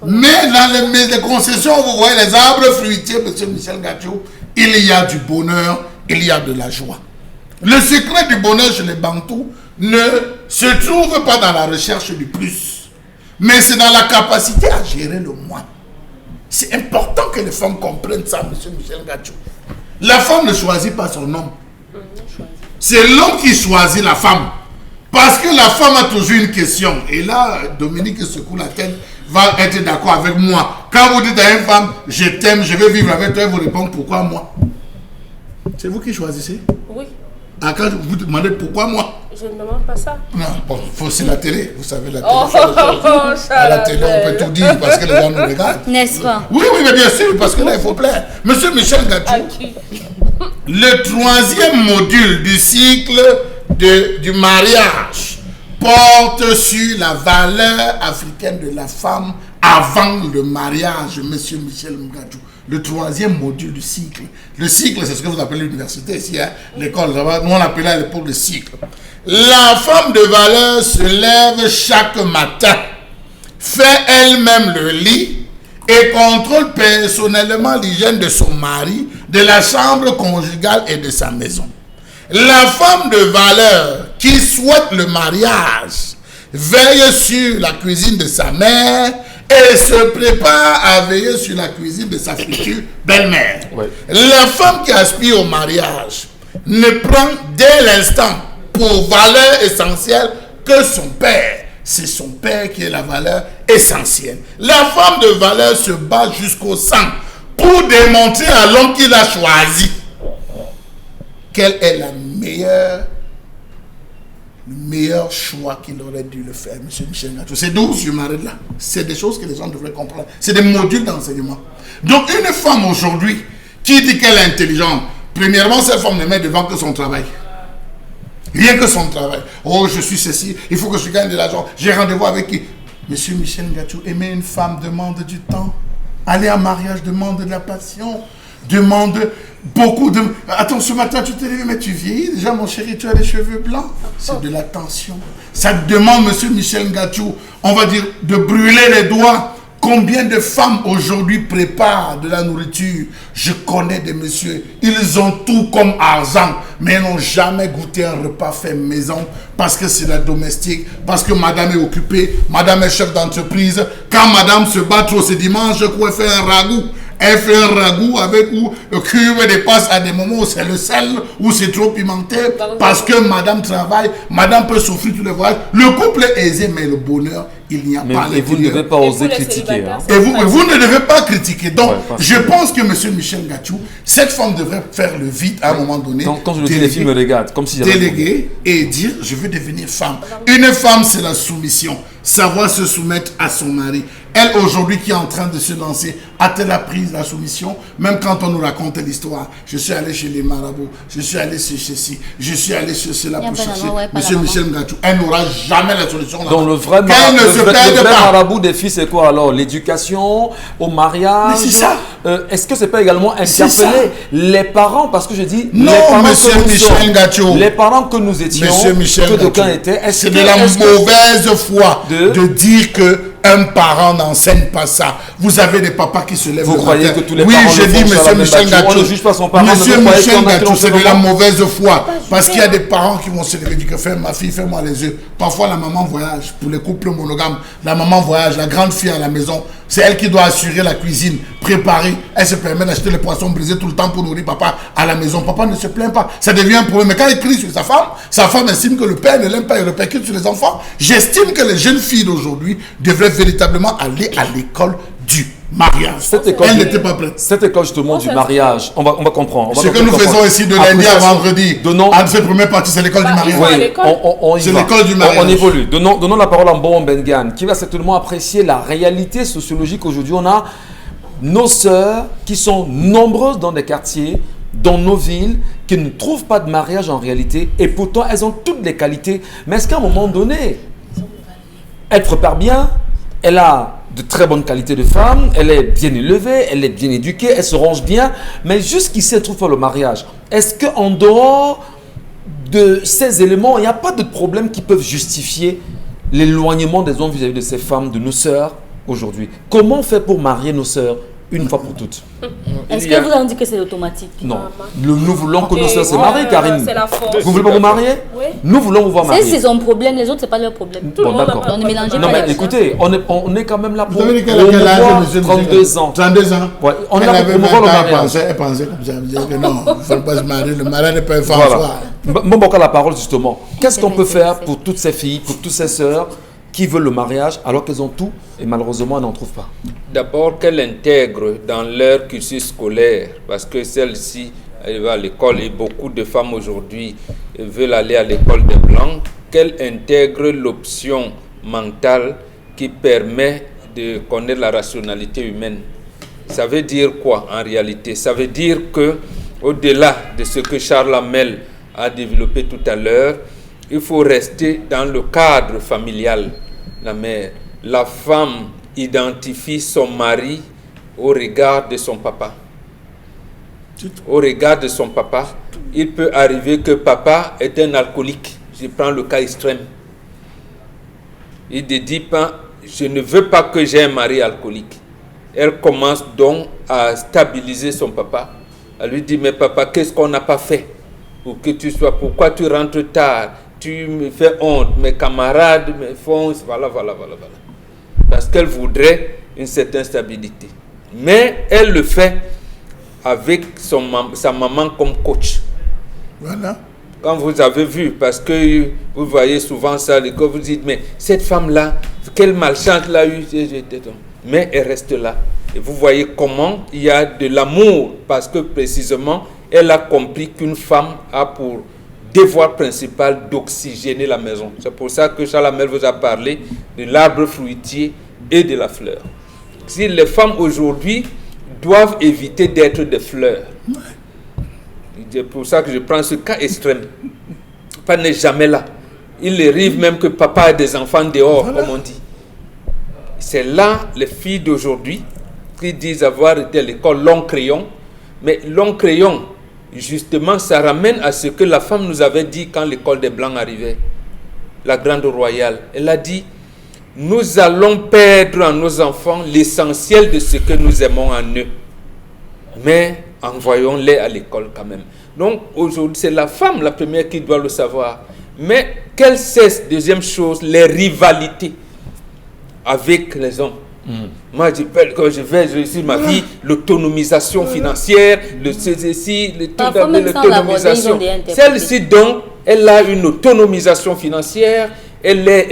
Mais dans les concessions, vous voyez les arbres fruitiers, monsieur Michel Gadjou, il y a du bonheur, il y a de la joie. Le secret du bonheur chez les Bantous ne se trouve pas dans la recherche du plus, mais c'est dans la capacité à gérer le moins. C'est important que les femmes comprennent ça, monsieur Michel Gadjou. La femme ne choisit pas son homme. C'est l'homme qui choisit la femme. Parce que la femme a toujours une question. Et là, Dominique secoue la tête, va être d'accord avec moi. Quand vous dites à une femme, je t'aime, je veux vivre avec toi, elle vous répond, pourquoi moi? C'est vous qui choisissez? Oui. Ah, quand vous demandez pourquoi moi? Je ne demande pas ça. Non, bon, c'est la télé. Vous savez, la télé. À la télé, on peut tout dire parce que les gens nous regardent. N'est-ce pas? Oui, mais bien sûr, parce que là, il faut plaire. Monsieur Michel Gadjou, le troisième module du cycle du mariage porte sur la valeur africaine de la femme avant le mariage, monsieur Michel Gadjou. Le troisième module du cycle. Le cycle, c'est ce que vous appelez l'université ici, hein? L'école, nous on appelait à l'époque le cycle. La femme de valeur se lève chaque matin, fait elle-même le lit et contrôle personnellement l'hygiène de son mari, de la chambre conjugale et de sa maison. La femme de valeur qui souhaite le mariage veille sur la cuisine de sa mère et se prépare à veiller sur la cuisine de sa future belle-mère. Ouais. La femme qui aspire au mariage ne prend dès l'instant pour valeur essentielle que son père. C'est son père qui est la valeur essentielle. La femme de valeur se bat jusqu'au sang pour démontrer à l'homme qu'il a choisi quel est le meilleur choix qu'il aurait dû le faire, M. Michel Ngatou. C'est d'où je m'arrête là. C'est des choses que les gens devraient comprendre. C'est des modules d'enseignement. Donc une femme aujourd'hui qui dit qu'elle est intelligente, premièrement, cette femme ne met devant que son travail. Rien que son travail. Oh, je suis ceci, il faut que je gagne de l'argent. J'ai rendez-vous avec qui? Monsieur Michel Ngatou, aimer une femme demande du temps. Aller en mariage demande de la passion. Demande beaucoup de... Attends, ce matin, tu t'es levé, mais tu vieillis. Déjà, mon chéri, tu as les cheveux blancs. C'est de l'attention. Ça te demande, monsieur Michel Ngatou, on va dire, de brûler les doigts. Combien de femmes aujourd'hui préparent de la nourriture? Je connais des messieurs, ils ont tout comme argent, mais ils n'ont jamais goûté un repas fait maison parce que c'est la domestique, parce que madame est occupée, madame est chef d'entreprise. Quand madame se bat trop ce dimanche, elle fait un ragoût. Elle fait un ragoût avec où le cube dépasse à des moments où c'est le sel, où c'est trop pimenté, parce que madame travaille, madame peut souffrir tous les voyages. Le couple est aisé, mais le bonheur, il n'y a pas. Et vous ne devez pas oser critiquer. Hein. Et vous ne devez pas critiquer. Donc, je pense que M. Michel Ngatou, cette femme devrait faire le vide à un moment donné. Donc, quand je le dis, les filles me regardent, comme si j'avais déléguer et dire, je veux devenir femme. Une femme, c'est la soumission. Savoir se soumettre à son mari. Elle, aujourd'hui, qui est en train de se lancer, a-t-elle appris la soumission? Même quand on nous raconte l'histoire, je suis allé chez les marabouts, je suis allé chez ceci, je suis allé chez cela pour chercher. Monsieur Michel Ngatou, elle n'aura jamais la solution. Donc le vrai marabout des filles, c'est quoi alors? L'éducation, au mariage? Mais c'est ça. Est-ce que c'est pas également interpeller les parents? Parce que je dis, non, les parents monsieur Michel Ngatou, les parents que nous étions, que d'aucuns étaient, c'est de la mauvaise foi de dire que un parent n'enseigne pas ça. Vous avez des papas qui se lèvent. Vous croyez que tous les parents le dit, monsieur Michel Ngatou. On ne juge pas son parent. Monsieur Michel Ngatou, c'est de la mauvaise foi. Parce qu'il y a des parents qui vont se lever et dire que fais ma fille, fais-moi les yeux. Parfois, la maman voyage. Pour les couples monogames, la maman voyage. La grande fille à la maison, c'est elle qui doit assurer la cuisine, préparer. Elle se permet d'acheter les poissons brisés tout le temps pour nourrir papa à la maison. Papa ne se plaint pas. Ça devient un problème. Mais quand il crie sur sa femme estime que le père ne l'aime pas et le percute sur les enfants. J'estime que les jeunes filles d'aujourd'hui devraient véritablement aller à l'école du mariage. Elle n'était pas prête. Cette école justement du mariage, on va comprendre. Ce que nous faisons ici de lundi à vendredi, entre cette première partie, c'est l'école du mariage. Oui, c'est l'école du mariage. On évolue. Donnons la parole à Mbon Bengan, qui va certainement apprécier la réalité sociologique. Aujourd'hui, on a nos sœurs qui sont nombreuses dans des quartiers, dans nos villes, qui ne trouvent pas de mariage en réalité, et pourtant elles ont toutes les qualités. Mais est-ce qu'à un moment donné, elle prépare bien, elle a de très bonnes qualités de femme, elle est bien élevée, elle est bien éduquée, elle se range bien, mais jusqu'ici elle trouve pas le mariage. Est-ce qu'en dehors de ces éléments, il n'y a pas de problèmes qui peuvent justifier l'éloignement des hommes vis-à-vis de ces femmes, de nos sœurs aujourd'hui? Comment on fait pour marier nos sœurs une fois pour toutes? Est-ce que vous avez dit que c'est automatique? Non. Nous voulons que nos sœurs se marient, Karine. Vous voulez pas vous marier? Oui. Nous voulons vous voir marier. C'est son problème, les autres, c'est pas leur problème. Bon, d'accord. On ne mélange pas. Non, mais écoutez, on est quand même là pour promouvoir 32 ans. 32 ans. Ouais, on est là pour promouvoir le mariage. Elle pensait comme ça, elle me disait que non, il ne faut pas se marier, le mariage n'est pas un François. Bon, la parole justement. Qu'est-ce qu'on peut faire pour toutes ces filles, pour toutes ces sœurs qui veulent le mariage alors qu'elles ont tout et malheureusement elles n'en trouvent pas? D'abord qu'elles intègrent dans leur cursus scolaire, parce que celle-ci, elle va à l'école et beaucoup de femmes aujourd'hui veulent aller à l'école des Blancs, qu'elles intègrent l'option mentale qui permet de connaître la rationalité humaine. Ça veut dire quoi en réalité? Ça veut dire que au-delà de ce que Charles Hamel a développé tout à l'heure, il faut rester dans le cadre familial. La mère, la femme identifie son mari au regard de son papa. Au regard de son papa, il peut arriver que papa est un alcoolique. Je prends le cas extrême. Il ne dit pas, je ne veux pas que j'ai un mari alcoolique. Elle commence donc à stabiliser son papa. Elle lui dit, mais papa, qu'est-ce qu'on n'a pas fait pour que tu sois, pourquoi tu rentres tard, tu me fais honte, mes camarades me font, voilà. Parce qu'elle voudrait une certaine stabilité. Mais elle le fait avec sa maman comme coach. Voilà. Quand vous avez vu, parce que vous voyez souvent ça, que vous dites, mais cette femme-là, quelle malchance l'a eu. Mais elle reste là. Et vous voyez comment il y a de l'amour, parce que précisément, elle a compris qu'une femme a pour devoir principal d'oxygéner la maison. C'est pour ça que Charles Hamel vous a parlé de l'arbre fruitier et de la fleur. Si les femmes aujourd'hui doivent éviter d'être des fleurs, c'est pour ça que je prends ce cas extrême. Papa n'est jamais là. Il arrive même que papa a des enfants dehors, comme on dit. C'est là les filles d'aujourd'hui qui disent avoir été à l'école long crayon. Mais long crayon, justement, ça ramène à ce que la femme nous avait dit quand l'école des Blancs arrivait. La grande royale. Elle a dit, nous allons perdre en nos enfants l'essentiel de ce que nous aimons en eux. Mais envoyons-les à l'école quand même. Donc aujourd'hui, c'est la femme la première qui doit le savoir. Mais qu'elle cesse, deuxième chose, les rivalités avec les hommes. Moi, quand je vais réussir ma vie, l'autonomisation financière, l'autonomisation. Celle-ci, donc, elle a une autonomisation financière, elle est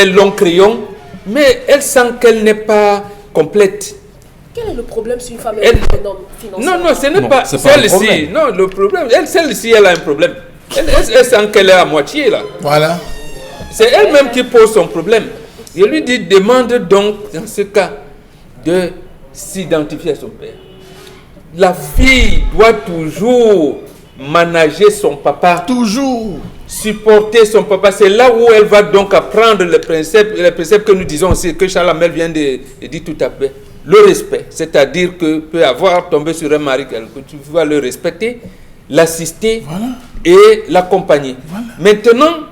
long crayon, mais elle sent qu'elle n'est pas complète. Quel est le problème si une femme est autonome financièrement? Non, ce n'est pas celle-ci. Non, le problème, celle-ci, elle a un problème. Elle sent qu'elle est à moitié là. Voilà. C'est elle-même qui pose son problème. Je lui dis, demande donc, dans ce cas, de s'identifier à son père. La fille doit toujours manager son papa. Toujours. Supporter son papa. C'est là où elle va donc apprendre les préceptes que nous disons aussi, que Charles Hamel vient de dire tout à fait. Le respect, c'est-à-dire que peut avoir tombé sur un mari que tu vas le respecter, l'assister et l'accompagner. Voilà. Maintenant,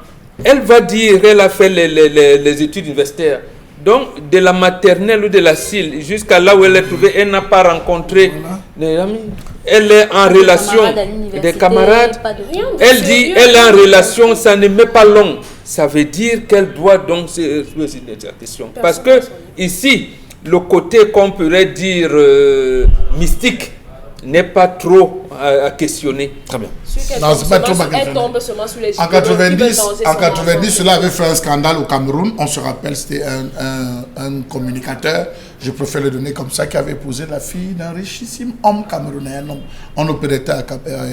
elle va dire, elle a fait les études universitaires. Donc, de la maternelle ou de la CIL jusqu'à là où elle est trouvée, elle n'a pas rencontré des amis. Elle est en relation des camarades. Elle dit, elle est en relation, ça ne met pas long. Ça veut dire qu'elle doit donc se poser la question. Parce que ici, le côté qu'on pourrait dire mystique n'est pas trop à questionner. Très bien. Non, c'est pas trop à questionner. En 90, cela avait fait un scandale au Cameroun. On se rappelle, c'était un communicateur, je préfère le donner comme ça, qui avait épousé la fille d'un richissime homme camerounais, un opérateur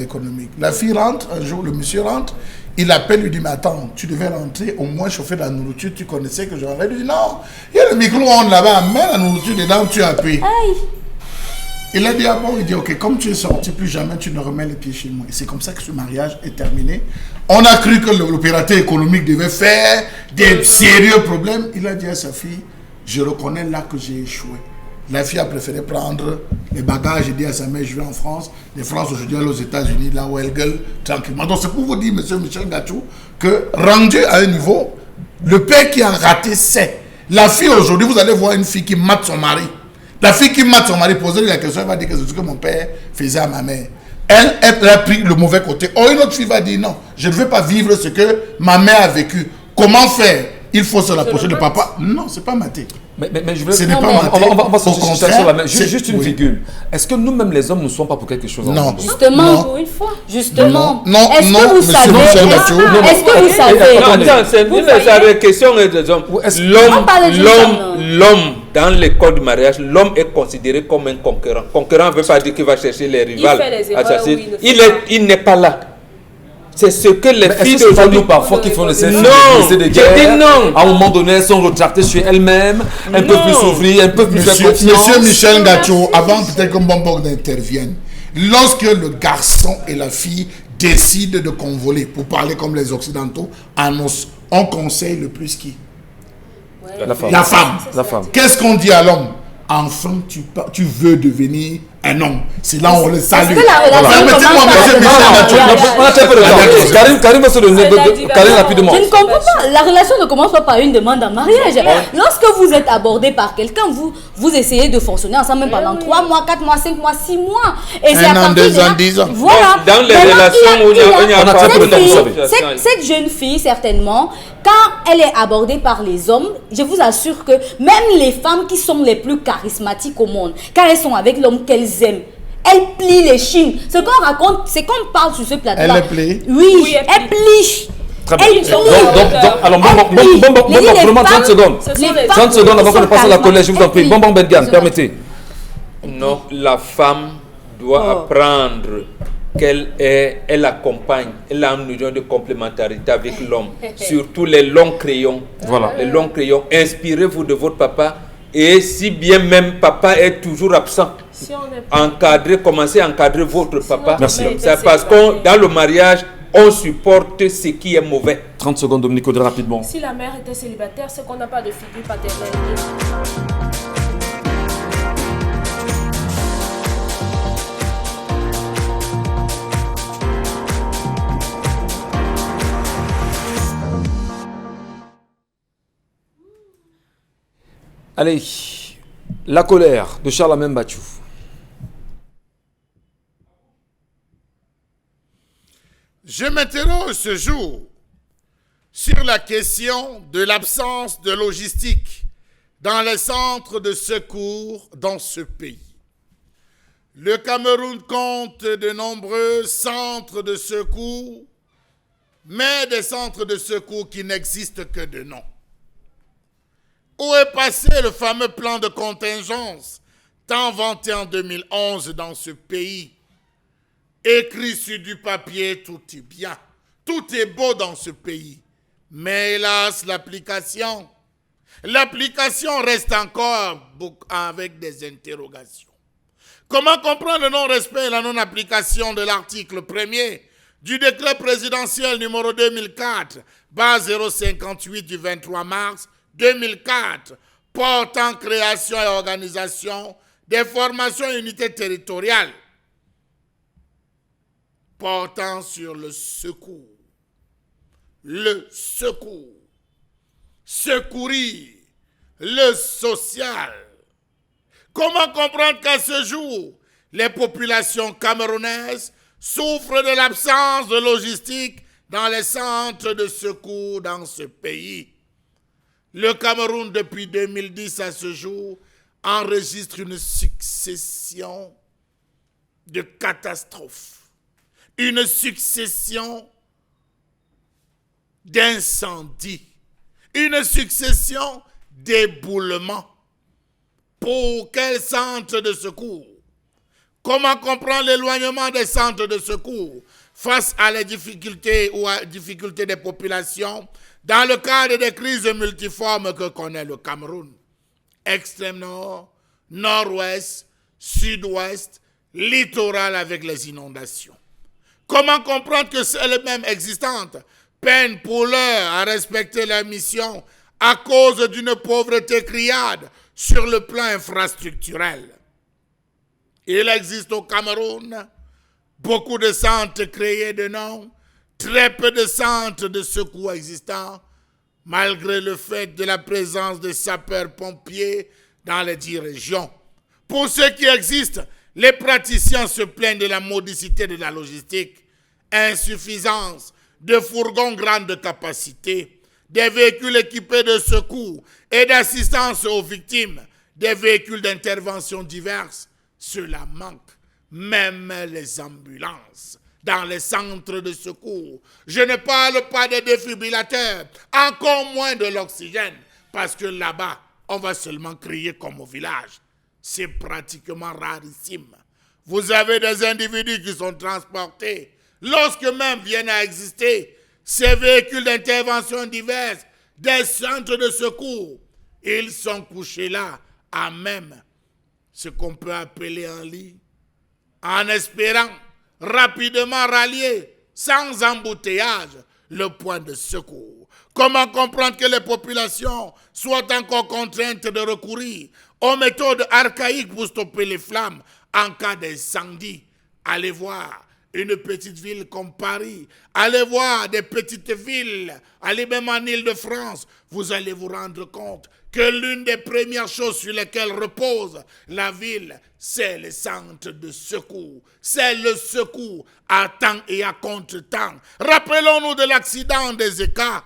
économique. La fille rentre, un jour, le monsieur rentre, il appelle, lui dit, mais attends, tu devais rentrer, au moins chauffer de la nourriture, tu connaissais que j'aurais. Il lui dit, non, il y a le micro-ondes là-bas, mets la nourriture dedans, tu appuies. Il a dit, ah bon, il dit, ok, comme tu es sorti, plus jamais tu ne remets les pieds chez moi. Et c'est comme ça que ce mariage est terminé. On a cru que l'opérateur économique devait faire des sérieux problèmes. Il a dit à sa fille, je reconnais là que j'ai échoué. La fille a préféré prendre les bagages et dire à sa mère, je vais en France. De France, aujourd'hui, elle est aux États-Unis, là où elle gueule tranquillement. Donc, c'est pour vous dire, monsieur Michel Gachou, que rendu à un niveau, le père qui a raté, c'est. La fille, aujourd'hui, vous allez voir une fille qui mate son mari. La fille qui mate son mari, posez-lui la question, elle va dire que c'est ce que mon père faisait à ma mère. Elle a pris le mauvais côté. Or, une autre fille va dire, non, je ne veux pas vivre ce que ma mère a vécu. Comment faire? Il faut se rapprocher de papa. Non, c'est pas maté. Mais je veux... Ce n'est pas maté. On va se concentrer sur la même. Juste une virgule. Est-ce que nous-mêmes, les hommes, ne sommes pas pour quelque chose? Non. Justement, pour une fois. Justement. Non, est-ce que vous savez? Est-ce que vous savez? Attends, c'est une question des hommes. L'homme, dans les codes du mariage, l'homme est considéré comme un conquérant. Conquérant ne veut pas dire qu'il va chercher les rivales. Il n'est pas là. C'est ce que les filles d'aujourd'hui parfois qui font l'essai de guerre. Non. À un moment donné, elles sont retractées sur elles-mêmes, un peu plus s'ouvrir, un peu plus faire confiance. Monsieur Michel Gachou, avant peut-être que Bombog n'intervienne, lorsque le garçon et la fille décident de convoler, pour parler comme les Occidentaux, on conseille le plus qui? La femme. Qu'est-ce qu'on dit à l'homme? Enfin, tu veux devenir un homme. C'est là où on le salue. Est-ce que la relation Karim va se donner. Karim, rapidement. Je ne comprends pas. La relation ne commence pas par une demande en mariage. Lorsque vous êtes abordé par quelqu'un, vous essayez de fonctionner ensemble même pendant 3 mois, 4 mois, 5 mois, 6 mois. Et c'est à partir de là, 10 ans. Voilà. Dans les relations où il y a pas de temps, cette jeune fille, certainement, quand elle est abordée par les hommes, je vous assure que même les femmes qui sont les plus charismatiques au monde, quand elles sont avec l'homme qu'elles aiment, elles plient les chines. Ce qu'on raconte, c'est qu'on parle sur ce plateau-là. Elle plie. Oui, elle plie. Très bien. Alors, bon, 30 secondes. 30 secondes avant qu'on ne passe à la collège, je vous en prie. Bon, Bengan, permettez. Non, la femme doit apprendre elle accompagne, elle a une notion de complémentarité avec l'homme. Surtout les longs crayons. Voilà. Les longs crayons. Inspirez-vous de votre papa. Et si bien même papa est toujours absent, commencez à encadrer votre papa. Merci. C'est parce que dans le mariage, on supporte ce qui est mauvais. 30 secondes, Dominique Audrey, rapidement. Si la mère était célibataire, c'est qu'on n'a pas de figure paternelle. Allez, la colère de Charlemagne Batchou. Je m'interroge ce jour sur la question de l'absence de logistique dans les centres de secours dans ce pays. Le Cameroun compte de nombreux centres de secours, mais des centres de secours qui n'existent que de nom. Où est passé le fameux plan de contingence, tant vanté en 2011 dans ce pays? Écrit sur du papier, tout est bien, tout est beau dans ce pays. Mais hélas, l'application reste encore avec des interrogations. Comment comprendre le non-respect et la non-application de l'article 1er du décret présidentiel numéro 2004-058 du 23 mars 2004 portant création et organisation des formations et unités territoriales portant sur le secours. Le secours. Secourir. Le social. Comment comprendre qu'à ce jour, les populations camerounaises souffrent de l'absence de logistique dans les centres de secours dans ce pays? Le Cameroun, depuis 2010 à ce jour, enregistre une succession de catastrophes, une succession d'incendies, une succession d'éboulements. Pour quel centre de secours? Comment comprendre l'éloignement des centres de secours face à les difficultés ou à difficultés des populations dans le cadre des crises multiformes que connaît le Cameroun? Extrême nord, nord-ouest, sud-ouest, littoral avec les inondations. Comment comprendre que celles-mêmes existantes peinent pour l'heure à respecter leur mission à cause d'une pauvreté criarde sur le plan infrastructurel? Il existe au Cameroun beaucoup de centres créés de nom, très peu de centres de secours existants, malgré le fait de la présence de sapeurs-pompiers dans les 10 régions. Pour ceux qui existent, les praticiens se plaignent de la modicité de la logistique, insuffisance de fourgons grande capacité, des véhicules équipés de secours et d'assistance aux victimes, des véhicules d'intervention diverses. Cela manque, même les ambulances dans les centres de secours. Je ne parle pas des défibrillateurs, encore moins de l'oxygène, parce que là-bas, on va seulement crier comme au village. C'est pratiquement rarissime. Vous avez des individus qui sont transportés, lorsque même viennent à exister ces véhicules d'intervention diverses, des centres de secours. Ils sont couchés là, à même ce qu'on peut appeler un lit, en espérant rapidement rallier, sans embouteillage, le point de secours. Comment comprendre que les populations soient encore contraintes de recourir aux méthodes archaïques pour stopper les flammes, en cas d'incendie. Allez voir une petite ville comme Paris, allez voir des petites villes, allez même en Île-de-France, vous allez vous rendre compte que l'une des premières choses sur lesquelles repose la ville, c'est les centres de secours. C'est le secours à temps et à contre-temps. Rappelons-nous de l'accident des ECA.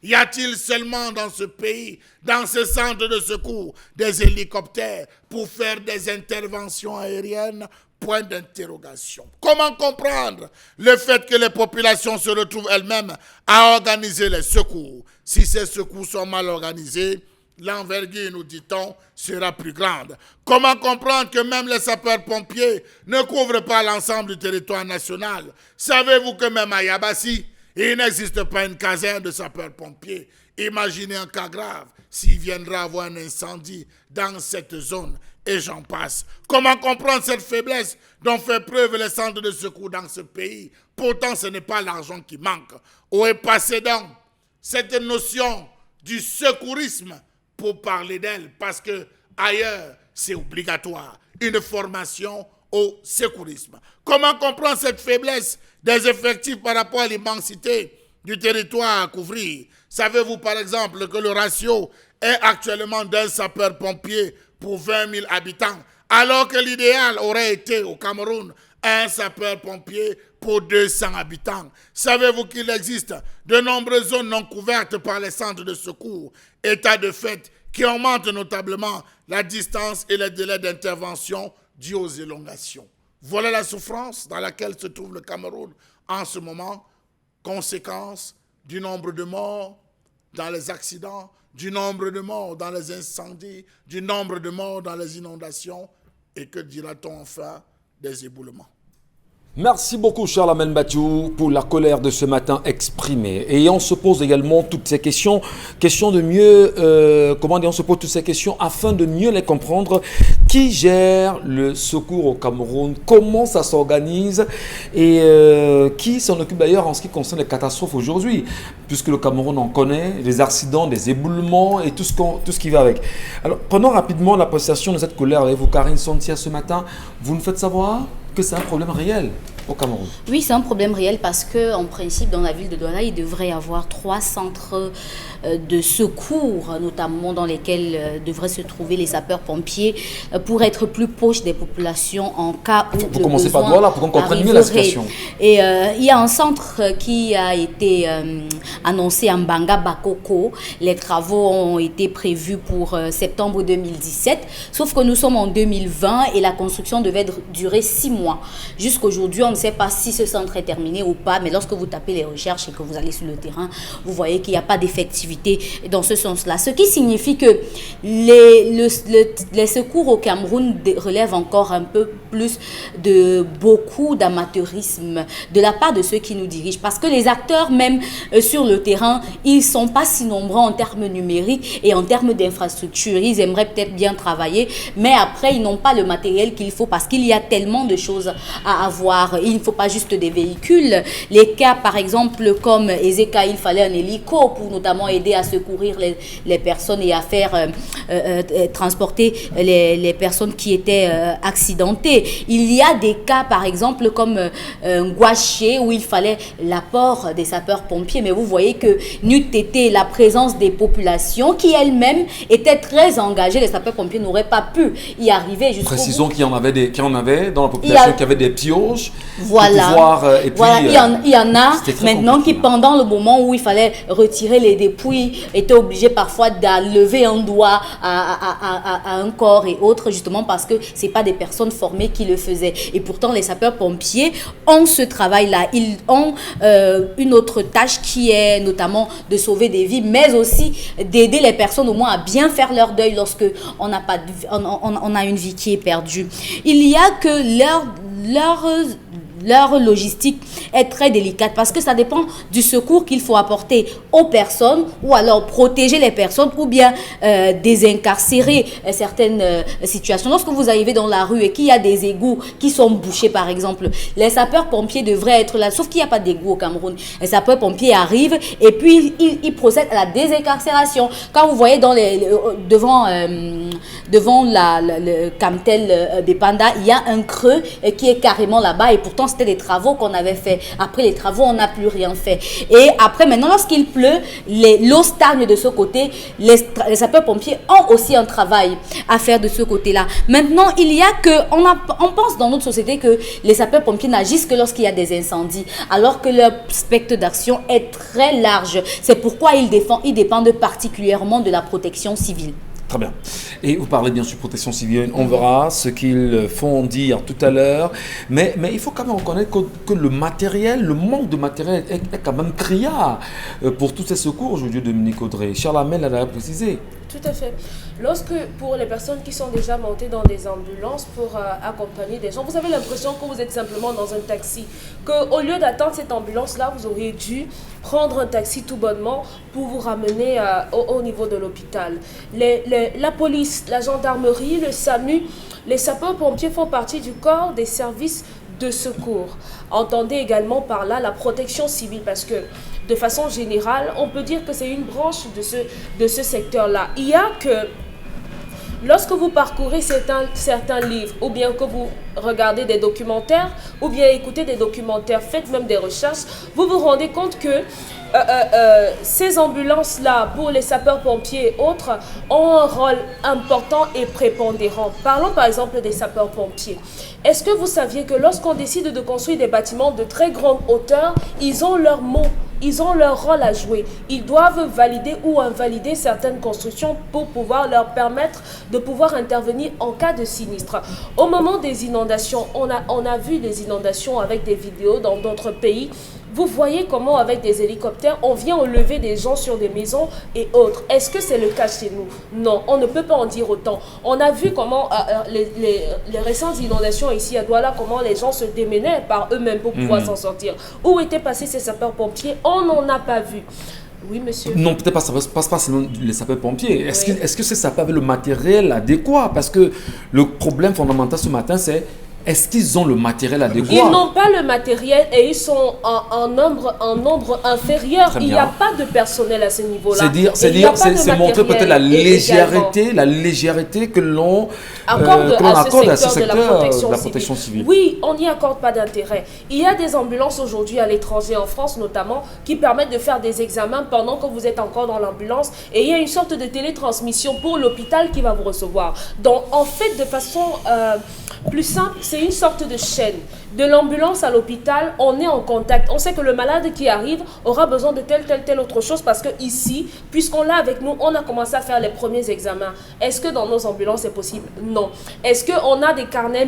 Y a-t-il seulement dans ce pays, dans ce centre de secours, des hélicoptères pour faire des interventions aériennes? Point d'interrogation. Comment comprendre le fait que les populations se retrouvent elles-mêmes à organiser les secours? Si ces secours sont mal organisés, l'envergure, nous dit-on, sera plus grande. Comment comprendre que même les sapeurs-pompiers ne couvrent pas l'ensemble du territoire national? Savez-vous que même à Yabassi, il n'existe pas une caserne de sapeurs-pompiers? Imaginez un cas grave s'il viendra avoir un incendie dans cette zone, et j'en passe. Comment comprendre cette faiblesse dont fait preuve les centres de secours dans ce pays? Pourtant, ce n'est pas l'argent qui manque. Où est passée donc cette notion du secourisme pour parler d'elle? Parce que ailleurs, c'est obligatoire. Une formation au secourisme. Comment comprendre cette faiblesse des effectifs par rapport à l'immensité du territoire à couvrir? Savez-vous par exemple que le ratio est actuellement d'un sapeur-pompier pour 20 000 habitants, alors que l'idéal aurait été au Cameroun un sapeur-pompier pour 200 habitants? Savez-vous qu'il existe de nombreuses zones non couvertes par les centres de secours, état de fait qui augmente notablement la distance et les délais d'intervention dus aux élongations? Voilà la souffrance dans laquelle se trouve le Cameroun en ce moment, conséquence du nombre de morts dans les accidents, du nombre de morts dans les incendies, du nombre de morts dans les inondations, et que dira-t-on enfin des éboulements. Merci beaucoup Charles Amen Batiou pour la colère de ce matin exprimée. Et on se pose également toutes ces questions, de mieux, on se pose toutes ces questions afin de mieux les comprendre. Qui gère le secours au Cameroun? Comment ça s'organise? Et qui s'en occupe d'ailleurs en ce qui concerne les catastrophes aujourd'hui? Puisque le Cameroun en connaît, les accidents, les éboulements et tout ce qui va avec. Alors prenons rapidement l'appréciation de cette colère avec vous, Karine Sontia, ce matin. Vous nous faites savoir que c'est un problème réel au Cameroun. Oui, c'est un problème réel parce qu'en principe, dans la ville de Douala, il devrait y avoir 3 centres de secours, notamment dans lesquels devraient se trouver les sapeurs-pompiers pour être plus proches des populations en cas où vous commencez par Douala pour qu'on comprenne mieux la situation. Et il y a un centre qui a été annoncé à Mbanga Bakoko. Les travaux ont été prévus pour septembre 2017, sauf que nous sommes en 2020 et la construction devait durer 6 mois. Jusqu'aujourd'hui, on ne sait pas si ce centre est terminé ou pas, mais lorsque vous tapez les recherches et que vous allez sur le terrain, vous voyez qu'il n'y a pas d'effectivité dans ce sens-là. Ce qui signifie que les secours au Cameroun relèvent encore un peu plus de beaucoup d'amateurisme de la part de ceux qui nous dirigent. Parce que les acteurs, même sur le terrain, ils ne sont pas si nombreux en termes numériques et en termes d'infrastructure. Ils aimeraient peut-être bien travailler, mais après, ils n'ont pas le matériel qu'il faut parce qu'il y a tellement de choses à avoir. Il ne faut pas juste des véhicules. Les cas, par exemple, comme Ezeka, il fallait un hélico pour notamment aider à secourir les personnes et à faire transporter les personnes qui étaient accidentées. Il y a des cas, par exemple, comme Ngouaché, où il fallait l'apport des sapeurs-pompiers. Mais vous voyez que n'eût été la présence des populations qui elles-mêmes étaient très engagées, les sapeurs-pompiers n'auraient pas pu y arriver jusqu'au bout. Précisons qu'il y en avait dans la population qui avait des pioches. Voilà. Pour pouvoir, et puis, il y en a maintenant qui, compliqué. pendant le moment où il fallait retirer les dépouilles, étaient obligés parfois d'enlever un doigt à un corps et autres, justement parce que ce n'est pas des personnes formées qui le faisaient. Et pourtant, les sapeurs-pompiers ont ce travail-là. Ils ont une autre tâche qui est notamment de sauver des vies, mais aussi d'aider les personnes au moins à bien faire leur deuil lorsque on a une vie qui est perdue. Il y a que leur logistique est très délicate parce que ça dépend du secours qu'il faut apporter aux personnes ou alors protéger les personnes ou bien désincarcérer certaines situations. Lorsque vous arrivez dans la rue et qu'il y a des égouts qui sont bouchés par exemple, les sapeurs-pompiers devraient être là, sauf qu'il n'y a pas d'égouts au Cameroun. Les sapeurs-pompiers arrivent et puis ils procèdent à la désincarcération. Quand vous voyez devant le Camtel des Pandas, il y a un creux qui est carrément là-bas et pourtant c'était des travaux qu'on avait fait. Après les travaux, on n'a plus rien fait. Et après, maintenant, lorsqu'il pleut, l'eau stagne de ce côté. Les sapeurs-pompiers ont aussi un travail à faire de ce côté-là. Maintenant, il y a on pense dans notre société que les sapeurs-pompiers n'agissent que lorsqu'il y a des incendies, alors que leur spectre d'action est très large. C'est pourquoi ils dépendent particulièrement de la protection civile. Très bien. Et vous parlez bien sûr de protection civile, on verra ce qu'ils font dire tout à l'heure, mais il faut quand même reconnaître que le matériel, le manque de matériel est quand même criard pour tous ces secours aujourd'hui, Dominique Audrey. Charlamel l'a précisé. Tout à fait. Lorsque, pour les personnes qui sont déjà montées dans des ambulances pour accompagner des gens, vous avez l'impression que vous êtes simplement dans un taxi, qu'au lieu d'attendre cette ambulance-là, vous auriez dû prendre un taxi tout bonnement pour vous ramener au niveau de l'hôpital. La police, la gendarmerie, le SAMU, les sapeurs-pompiers font partie du corps des services de secours. Entendez également par là la protection civile parce que de façon générale, on peut dire que c'est une branche de ce secteur-là. Il y a que lorsque vous parcourez certains livres ou bien que vous regardez des documentaires ou bien écoutez des documentaires, faites même des recherches, vous vous rendez compte que ces ambulances-là, pour les sapeurs-pompiers et autres, ont un rôle important et prépondérant. Parlons par exemple des sapeurs-pompiers. Est-ce que vous saviez que lorsqu'on décide de construire des bâtiments de très grande hauteur, ils ont leur mot, ils ont leur rôle à jouer. Ils doivent valider ou invalider certaines constructions pour pouvoir leur permettre de pouvoir intervenir en cas de sinistre. Au moment des inondations, on a vu des inondations avec des vidéos dans d'autres pays. Vous voyez comment avec des hélicoptères, on vient enlever des gens sur des maisons et autres. Est-ce que c'est le cas chez nous? Non, on ne peut pas en dire autant. On a vu comment les récentes inondations ici à Douala, comment les gens se démenaient par eux-mêmes pour pouvoir s'en sortir. Où étaient passés ces sapeurs-pompiers? On n'en a pas vu. Oui, monsieur. Non, peut-être pas, ça ne passe pas seulement les sapeurs-pompiers. Est-ce que ces sapeurs avaient le matériel adéquat? Parce que le problème fondamental ce matin, c'est est-ce qu'ils ont le matériel adéquat? Ils n'ont pas le matériel et ils sont en nombre inférieur. Il n'y a pas de personnel à ce niveau-là. C'est montrer peut-être la légèreté que l'on accorde à ce secteur de la protection civile. Oui, on n'y accorde pas d'intérêt. Il y a des ambulances aujourd'hui à l'étranger, en France notamment, qui permettent de faire des examens pendant que vous êtes encore dans l'ambulance. Et il y a une sorte de télétransmission pour l'hôpital qui va vous recevoir. Donc, en fait, de façon plus simple, c'est une sorte de chaîne. De l'ambulance à l'hôpital, on est en contact. On sait que le malade qui arrive aura besoin de telle autre chose parce que ici, puisqu'on l'a avec nous, on a commencé à faire les premiers examens. Est-ce que dans nos ambulances c'est possible? Non. Est-ce qu'on a des carnets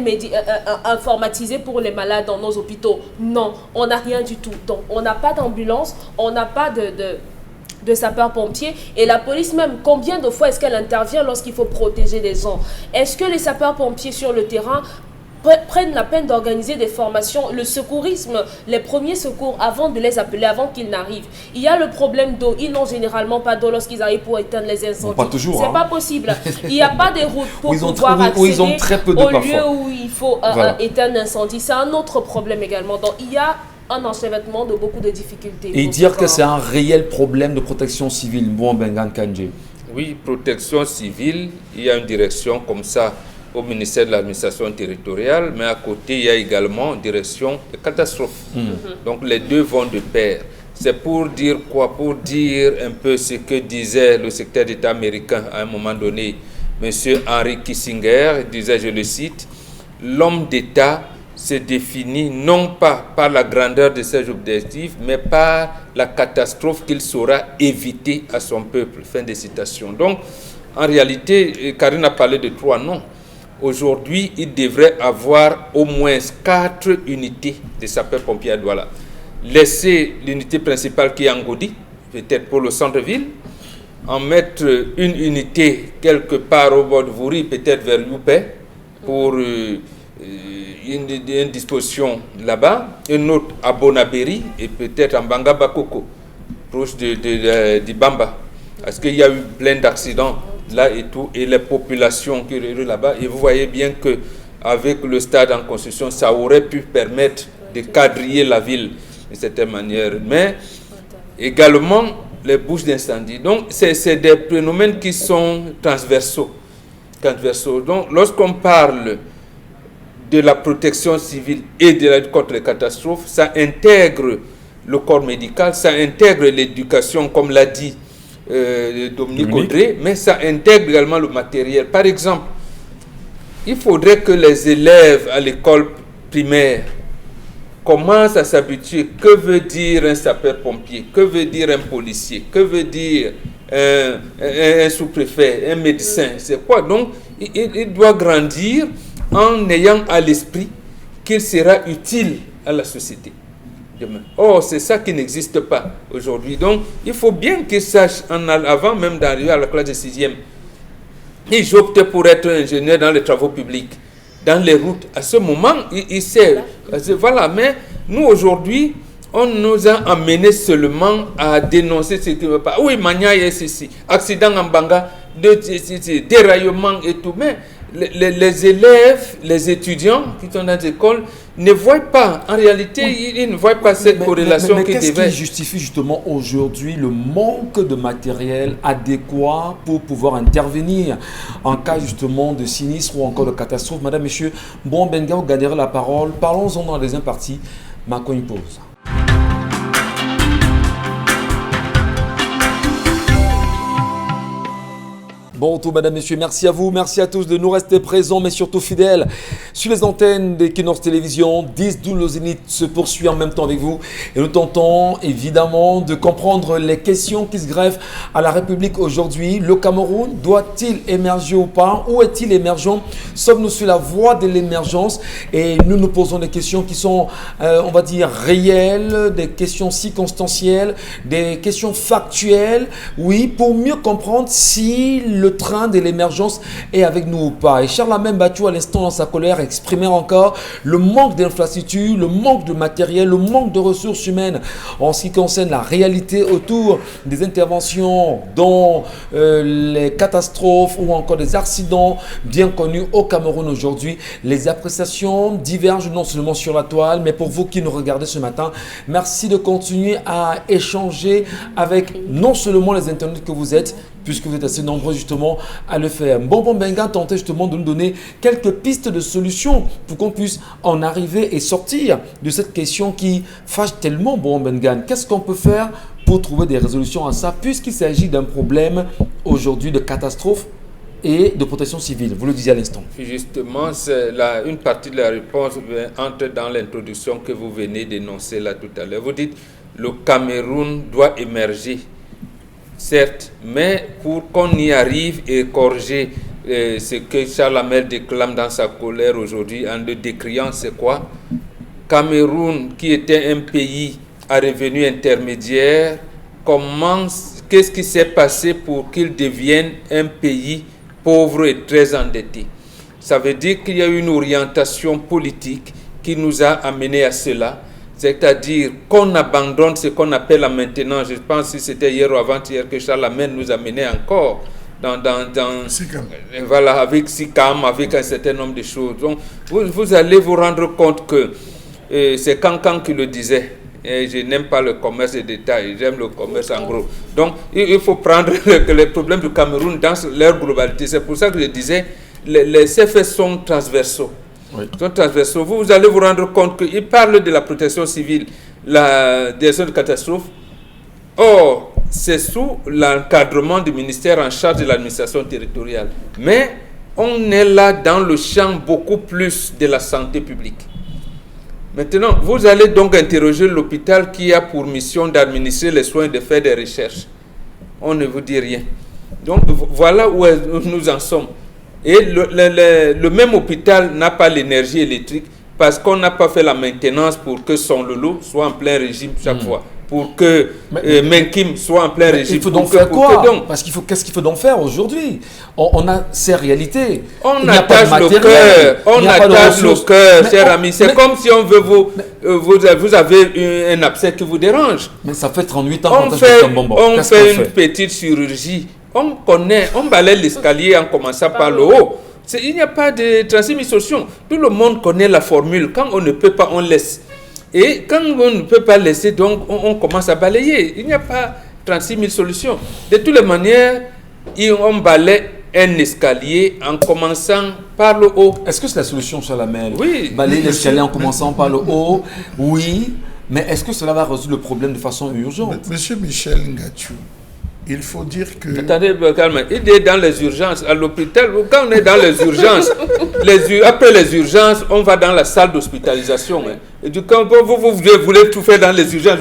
informatisés pour les malades dans nos hôpitaux? Non. On n'a rien du tout. Donc, on n'a pas d'ambulance, on n'a pas de sapeurs-pompiers et la police même, combien de fois est-ce qu'elle intervient lorsqu'il faut protéger les gens? Est-ce que les sapeurs-pompiers sur le terrain prennent la peine d'organiser des formations, le secourisme, les premiers secours avant de les appeler, avant qu'ils n'arrivent? Il y a le problème d'eau, ils n'ont généralement pas d'eau lorsqu'ils arrivent pour éteindre les incendies. Pas toujours. C'est pas possible. Il n'y a pas de routes pour pouvoir accéder ils ont très peu d'eau au lieu parfois. où il faut éteindre l'incendie. C'est un autre problème également. Donc il y a un enchevêtrement de beaucoup de difficultés. Et dire que c'est un réel problème de protection civile. Bon, Bengan Kandji. Oui, protection civile, il y a une direction comme ça au ministère de l'administration territoriale, mais à côté, il y a également une direction de catastrophe. Donc les deux vont de pair. C'est pour dire quoi? Pour dire un peu ce que disait le secrétaire d'État américain à un moment donné, M. Henry Kissinger, il disait, je le cite, l'homme d'État se définit non pas par la grandeur de ses objectifs, mais par la catastrophe qu'il saura éviter à son peuple. Fin de citation. Donc, en réalité, Karine a parlé de 3 noms. Aujourd'hui, il devrait avoir au moins 4 unités de sapeurs-pompiers à Douala. Laisser l'unité principale qui est en Godi, peut-être pour le centre-ville, en mettre une unité quelque part au bord de Vouri, peut-être vers Loupé, pour une disposition là-bas, une autre à Bonabéry et peut-être en Banga Bakoko, proche de Bamba. Parce qu'il y a eu plein d'accidents là et tout, et les populations qui sont là-bas. Et vous voyez bien qu'avec le stade en construction, ça aurait pu permettre de quadriller la ville de cette manière. Mais également les bouches d'incendie. Donc c'est des phénomènes qui sont transversaux. Donc lorsqu'on parle de la protection civile et de la lutte contre les catastrophes, ça intègre le corps médical, ça intègre l'éducation, comme l'a dit Dominique Audrey, mais ça intègre également le matériel. Par exemple, il faudrait que les élèves à l'école primaire commencent à s'habituer. Que veut dire un sapeur-pompier? Que veut dire un policier? Que veut dire un sous-préfet, un médecin? C'est quoi? Donc, il doit grandir en ayant à l'esprit qu'il sera utile à la société demain. Or, c'est ça qui n'existe pas aujourd'hui. Donc, il faut bien qu'il sache, avant même d'arriver à la classe de 6e, et j'optais pour être ingénieur dans les travaux publics, dans les routes. À ce moment, il sait. Voilà, mais nous, aujourd'hui, on nous a amené seulement à dénoncer ce qui ne va pas. Oui, Mania est ceci, accident en Banga, déraillement et tout. Mais les élèves, les étudiants qui sont dans les écoles ne voient pas, en réalité, ils ne voient pas cette corrélation qui devait. Qu'est-ce qui justifie justement aujourd'hui le manque de matériel adéquat pour pouvoir intervenir en cas justement de sinistre ou encore de catastrophe? Madame, Monsieur, bon, Benga, vous gagnerez la parole. Parlons-en dans la deuxième partie. Marquons une pause. Bon retour, mesdames, messieurs, merci à vous, merci à tous de nous rester présents, mais surtout fidèles sur les antennes d'Equinox Télévision. 10-12 le Zénith se poursuit en même temps avec vous et nous tentons évidemment de comprendre les questions qui se greffent à la République aujourd'hui. Le Cameroun doit-il émerger ou pas? Où est-il émergent? Sommes-nous sur la voie de l'émergence? Et nous nous posons des questions qui sont, on va dire, réelles, des questions circonstancielles, des questions factuelles, oui, pour mieux comprendre si le train de l'émergence est avec nous ou pas. Et Charles Amène Bachou, à l'instant, dans sa colère, exprimait encore le manque d'infrastructures, le manque de matériel, le manque de ressources humaines en ce qui concerne la réalité autour des interventions dans les catastrophes ou encore des accidents bien connus au Cameroun aujourd'hui. Les appréciations divergent non seulement sur la toile, mais pour vous qui nous regardez ce matin, merci de continuer à échanger avec non seulement les internautes que vous êtes, puisque vous êtes assez nombreux justement à le faire. Bonbon Benga tentait justement de nous donner quelques pistes de solutions pour qu'on puisse en arriver et sortir de cette question qui fâche tellement Bonbon Benga. Qu'est-ce qu'on peut faire pour trouver des résolutions à ça, puisqu'il s'agit d'un problème aujourd'hui de catastrophe et de protection civile? Vous le disiez à l'instant. Justement, une partie de la réponse entre dans l'introduction que vous venez d'énoncer là tout à l'heure. Vous dites le Cameroun doit émerger. Certes, mais pour qu'on y arrive et corriger ce que Charles Amel déclame dans sa colère aujourd'hui en le décriant, c'est quoi? Cameroun, qui était un pays à revenu intermédiaire, qu'est-ce qui s'est passé pour qu'il devienne un pays pauvre et très endetté? Ça veut dire qu'il y a une orientation politique qui nous a amené à cela. C'est-à-dire qu'on abandonne ce qu'on appelle la maintenance. Je pense que c'était hier ou avant-hier que Charles Amène nous a mené encore dans voilà, avec SICAM, avec un certain nombre de choses. Donc, vous allez vous rendre compte que c'est Cancan qui le disait. Et je n'aime pas le commerce de détail, j'aime le commerce en gros. Donc, il faut prendre les problèmes du Cameroun dans leur globalité. C'est pour ça que je disais, les CFS sont transversaux. Oui. Vous allez vous rendre compte qu'il parle de la protection civile, la direction de catastrophe. Or, c'est sous l'encadrement du ministère en charge de l'administration territoriale. Mais on est là dans le champ beaucoup plus de la santé publique. Maintenant, vous allez donc interroger l'hôpital qui a pour mission d'administrer les soins et de faire des recherches. On ne vous dit rien. Donc, voilà où nous en sommes. Et le même hôpital n'a pas l'énergie électrique parce qu'on n'a pas fait la maintenance pour que son lolo soit en plein régime chaque fois. pour que Menkim soit en plein régime. Il faut donc faire quoi? Parce qu'est-ce qu'il faut donc faire aujourd'hui? On a ces réalités. On attache le cœur, cher ami. C'est comme si on veut vous avez un abcès qui vous dérange. Mais ça fait 38 ans qu'on fait une petite chirurgie. On connaît, on balaye l'escalier en commençant par le haut. Il n'y a pas de 36 000 solutions. Tout le monde connaît la formule. Quand on ne peut pas, on laisse. Et quand on ne peut pas laisser, donc on commence à balayer. Il n'y a pas 36 000 solutions. De toutes les manières, on balaye un escalier en commençant par le haut. Est-ce que c'est la solution, Chalamel? Oui. Balayer l'escalier en commençant par le haut, oui. Mais est-ce que cela va résoudre le problème de façon urgente? Monsieur Michel Ngatou, il faut dire que... Attendez, calme. Il est dans les urgences, à l'hôpital. Quand on est dans les urgences, après les urgences, on va dans la salle d'hospitalisation. Et du coup, vous voulez tout faire dans les urgences.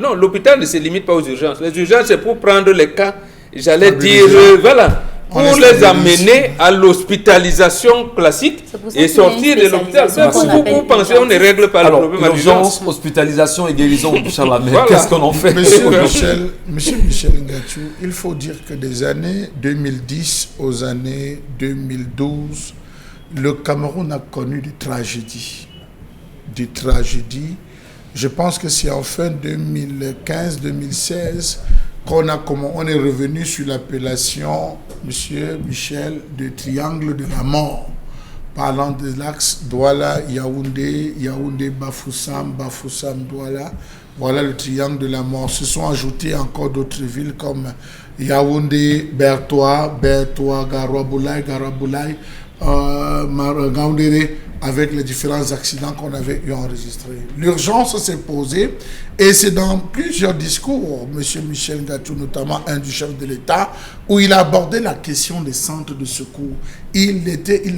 Non, l'hôpital ne se limite pas aux urgences. Les urgences, c'est pour prendre les cas, j'allais dire, voilà, pour les amener à l'hospitalisation classique et sortir de l'hôpital. Vous pensez qu'on ne règle pas le problème à l'urgence? Hospitalisation et guérison, Chalamel. Voilà. Qu'est-ce qu'on en fait? Monsieur Michel Ngatou, il faut dire que des années 2010 aux années 2012, le Cameroun a connu des tragédies. Je pense que c'est en fin 2015-2016 on est revenu sur l'appellation, Monsieur Michel, de triangle de la mort, parlant de l'axe Douala-Yaoundé, Yaoundé-Bafoussam, Bafoussam-Douala. Voilà le triangle de la mort. Se sont ajoutés encore d'autres villes comme Yaoundé, Bertois, Garoua-Boulaye, Gaoundéré, avec les différents accidents qu'on avait eu enregistrés. L'urgence s'est posée et c'est dans plusieurs discours, M. Michel Ngatou, notamment un du chef de l'État, où il a abordé la question des centres de secours. Il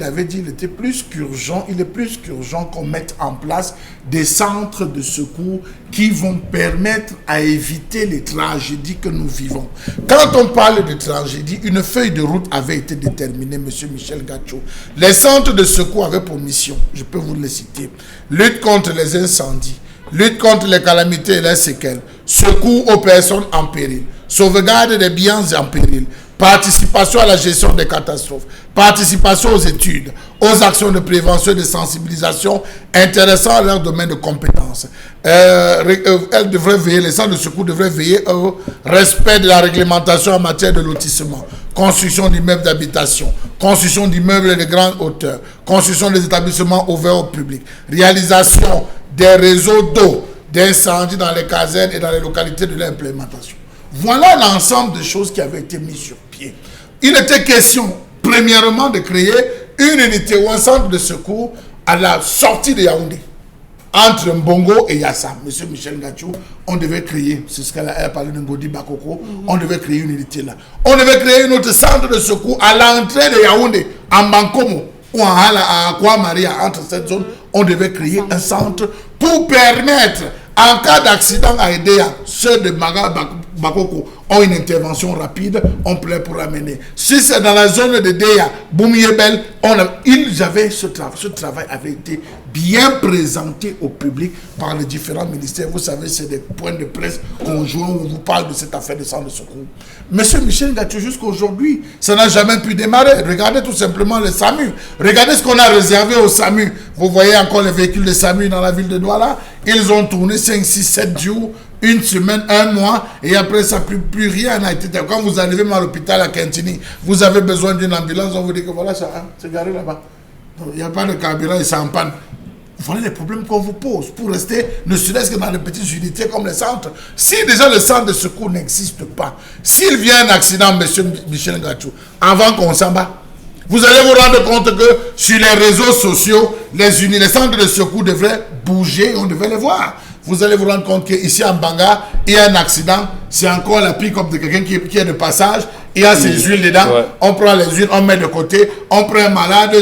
avait dit qu'il était plus qu'urgent, il est plus qu'urgent qu'on mette en place des centres de secours qui vont permettre à éviter les tragédies que nous vivons. Quand on parle de tragédie, une feuille de route avait été déterminée, M. Michel Ngatou. Les centres de secours avaient pour mission, je peux vous les citer, lutte contre les incendies, lutte contre les calamités et les séquelles, secours aux personnes en péril, sauvegarde des biens en péril, participation à la gestion des catastrophes, participation aux études, aux actions de prévention et de sensibilisation intéressant à leur domaine de compétences. Elle devrait veiller, les centres de secours devraient veiller au respect de la réglementation en matière de lotissement, construction d'immeubles d'habitation, construction d'immeubles de grande hauteur, construction des établissements ouverts au public, réalisation des réseaux d'eau, d'incendie dans les casernes et dans les localités de l'implémentation. Voilà l'ensemble de choses qui avaient été mises sur pied. Il était question, premièrement, de créer une unité ou un centre de secours à la sortie de Yaoundé, entre Mbongo et Yassam. Monsieur Michel Ngatou, on devait créer, c'est ce qu'elle a parlé de Ngodi Bakoko, on devait créer une unité là. On devait créer un autre centre de secours à l'entrée de Yaoundé, en Bankomo ou à Akwa Maria, entre cette zone. On devait créer un centre pour permettre, en cas d'accident à Edea, ceux de Bakoko ont une intervention rapide, on plaît pour amener. Si c'est dans la zone de Deya, Boumiebel, ce travail avait été bien présenté au public par les différents ministères. Vous savez, c'est des points de presse conjoints où on vous parle de cette affaire de centre de secours. Monsieur Michel Ngatou, jusqu'aujourd'hui, ça n'a jamais pu démarrer. Regardez tout simplement le SAMU. Regardez ce qu'on a réservé au SAMU. Vous voyez encore les véhicules de SAMU dans la ville de Douala. Ils ont tourné 5, 6, 7 jours, une semaine, un mois, et après ça, plus rien n'a été. Quand vous arrivez à l'hôpital à Kentini, vous avez besoin d'une ambulance, on vous dit que voilà, ça, hein, c'est garé là-bas. Il n'y a pas de carburant et c'est en panne. Voilà les problèmes qu'on vous pose pour rester, ne serait-ce que dans les petites unités comme les centres. Si déjà le centre de secours n'existe pas, s'il vient un accident, monsieur Michel Ngatou, avant qu'on s'en bat, vous allez vous rendre compte que sur les réseaux sociaux, les centres de secours devraient bouger, on devait les voir. Vous allez vous rendre compte qu'ici en Banga, il y a un accident, c'est encore la pick-up de quelqu'un qui est de passage, il y a ses huiles dedans, on prend les huiles, on met de côté, on prend un malade,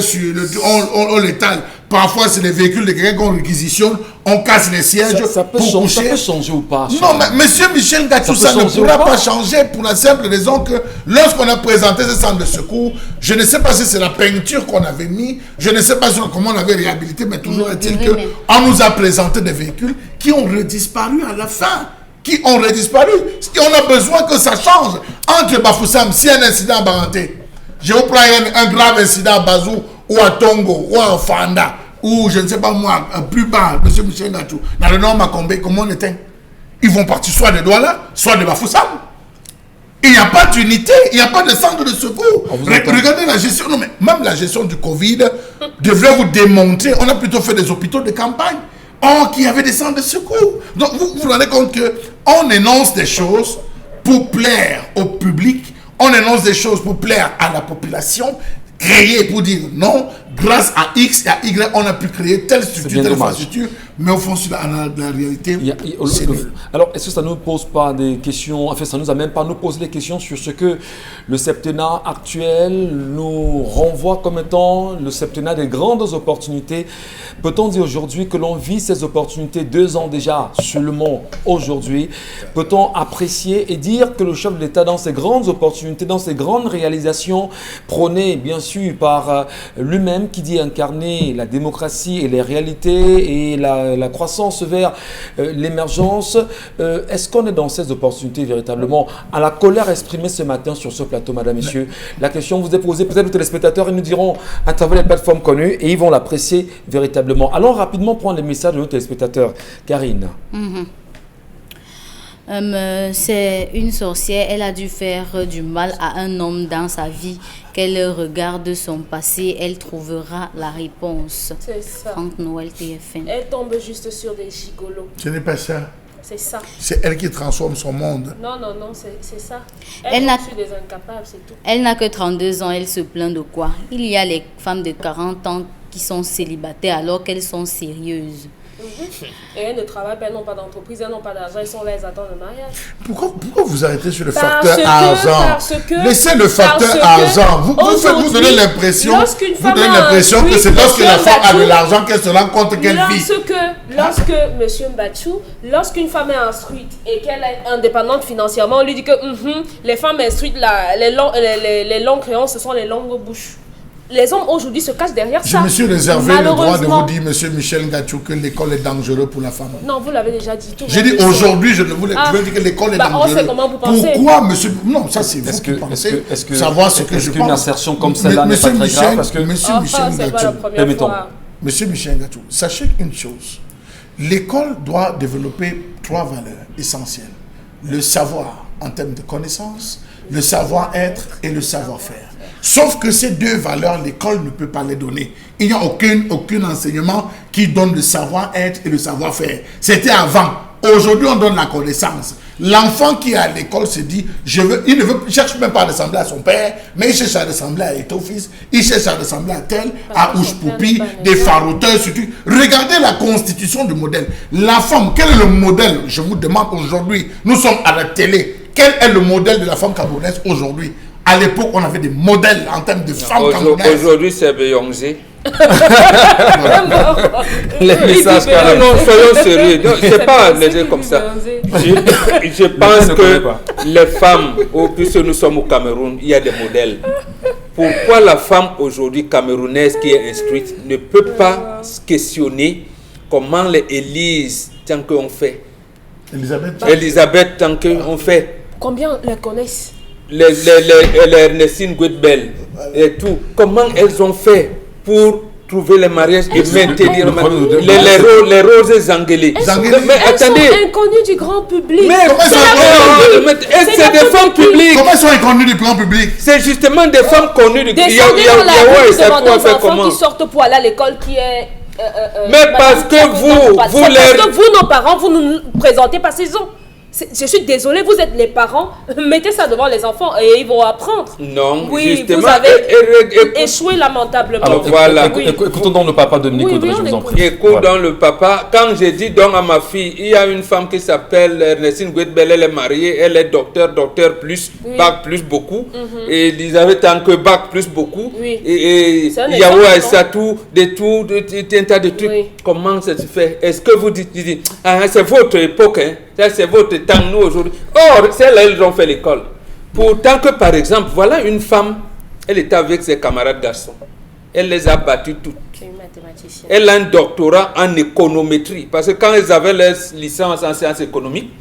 on l'étale. Parfois, c'est les véhicules de quelqu'un qu'on réquisitionne, on casse les sièges ça peut changer ou pas? Non, mais monsieur Michel Ngatou, ça ne pourra pas changer pour la simple raison que lorsqu'on a présenté ce centre de secours, je ne sais pas si c'est la peinture qu'on avait mis, je ne sais pas comment on avait réhabilité, mais toujours est-il qu'on nous a présenté des véhicules qui ont redisparu à la fin. qui ont disparu. On a besoin que ça change. Entre Bafoussam, si un incident à Baranté, je vous prends un grave incident à Bazou, ou à Tongo, ou à Fanda, ou je ne sais pas moi, plus bas, M. Michel Ngatou, dans le nord Macombé, comment on éteint? Ils vont partir soit de Douala, soit de Bafoussam. Il n'y a pas d'unité, il n'y a pas de centre de secours. Regardez la gestion, non mais même la gestion du Covid devrait vous démontrer, on a plutôt fait des hôpitaux de campagne, qu'il y avait des centres de secours. Donc vous vous rendez compte qu'on énonce des choses pour plaire au public, on énonce des choses pour plaire à la population, créer pour dire non, grâce à X et à Y, on a pu créer telle structure, telle infrastructure, mais au fond, sur la réalité, c'est nul. Alors, est-ce que ça ne nous pose pas des questions, enfin, ça ne nous amène pas à nous poser des questions sur ce que le septennat actuel nous renvoie comme étant le septennat des grandes opportunités? Peut-on dire aujourd'hui que l'on vit ces opportunités 2 ans déjà seulement aujourd'hui? Peut-on apprécier et dire que le chef de l'État, dans ses grandes opportunités, dans ses grandes réalisations, prônées bien sûr par lui-même, qui dit incarner la démocratie et les réalités et la croissance vers l'émergence, est-ce qu'on est dans ces opportunités véritablement? À la colère exprimée ce matin sur ce plateau, madame, messieurs, la question vous est posée, peut-être aux téléspectateurs, ils nous diront à travers les plateformes connues et ils vont l'apprécier véritablement. Allons rapidement prendre les messages de nos téléspectateurs. Karine. C'est une sorcière, elle a dû faire du mal à un homme dans sa vie. Qu'elle regarde son passé, elle trouvera la réponse. C'est ça. Franck Noël, TFM. Elle tombe juste sur des gigolos. Ce n'est pas ça. C'est ça. C'est elle qui transforme son monde. Non, c'est ça. Elle n'a que des incapables, c'est tout. Elle n'a que 32 ans, elle se plaint de quoi? Il y a les femmes de 40 ans qui sont célibataires alors qu'elles sont sérieuses. Et elles ne travaillent pas, elles n'ont pas d'entreprise, elles n'ont pas d'argent, elles sont là, elles attendent le mariage. Pourquoi vous arrêtez sur le facteur argent? Laissez le facteur argent. Vous donnez l'impression que c'est lorsque la femme a de l'argent qu'elle se rend compte qu'elle vit. Lorsque M. Mbachou, lorsqu'une femme est instruite et qu'elle est indépendante financièrement, on lui dit que les femmes instruites, les longues créances, ce sont les longues bouches. Les hommes aujourd'hui se cachent derrière ça. Je me suis réservé le droit de vous dire, M. Michel Ngatou, que l'école est dangereuse pour la femme. Non, vous l'avez déjà dit. J'ai dit aujourd'hui, je veux dire que l'école est dangereuse. On sait comment vous pensez. Pourquoi, monsieur? Non, ça c'est vous qui pensez. Savoir ce que je pense. Est-ce qu'une assertion comme celle-là n'est pas très grave parce que Monsieur Michel Ngatou, sachez une chose. L'école doit développer 3 valeurs essentielles. Le savoir en termes de connaissances, le savoir-être et le savoir-faire. Sauf que ces 2 valeurs, l'école ne peut pas les donner. Il n'y a aucun enseignement qui donne le savoir-être et le savoir-faire. C'était avant. Aujourd'hui, on donne la connaissance. L'enfant qui est à l'école se dit, il ne cherche même pas à ressembler à son père, mais il cherche à ressembler à Etofis, il cherche à ressembler à tel, à Ouche-Poupi, des farouteurs, surtout. Regardez la constitution du modèle. La femme, quel est le modèle? Je vous demande aujourd'hui, nous sommes à la télé. Quel est le modèle de la femme camerounaise aujourd'hui? À l'époque, on avait des modèles en termes de femmes camerounaises. Aujourd'hui, c'est Beyoncé. Les messages, non, soyons sérieux. C'est pas les gens comme ça. Je pense que les femmes, puisque nous sommes au Cameroun, il y a des modèles. Pourquoi la femme aujourd'hui camerounaise qui est instruite ne peut pas se questionner comment les Élise, tant qu'on fait? Elisabeth, tant qu'on fait? Combien les connaissent? Les Ernestine Guedbel et tout. Comment elles ont fait pour trouver les mariages et maintenir les roses angélées? Mais attendez, elles sont inconnues du grand public. Mais c'est des femmes publiques. Comment elles sont inconnues du grand public? C'est justement des femmes connues du grand public. Demandez aux enfants qui sortent pour aller à l'école qui est... mais parce que vous, nos parents, vous nous présentez par saison. Je suis désolée, vous êtes les parents, mettez ça devant les enfants et ils vont apprendre. Non, oui, justement, vous avez échoué lamentablement. Alors voilà. Écoutons donc le papa de Nico, je vous en prie. Écoute donc le papa. Quand j'ai dit donc à ma fille, il y a une femme qui s'appelle Ernestine Guedbel, elle est mariée, elle est docteur plus, bac plus beaucoup. Et Elisabeth tant que bac plus beaucoup. Et Yahoo Aïssatou, un tas de trucs. Comment ça se fait? Est-ce que vous dites, c'est votre époque, hein? C'est votre temps, nous aujourd'hui. Or, celles-là, elles ont fait l'école. Pourtant que, par exemple, voilà une femme, elle était avec ses camarades garçons. Elle les a battus toutes. Elle a un doctorat en économétrie. Parce que quand elles avaient leur licence en sciences économiques,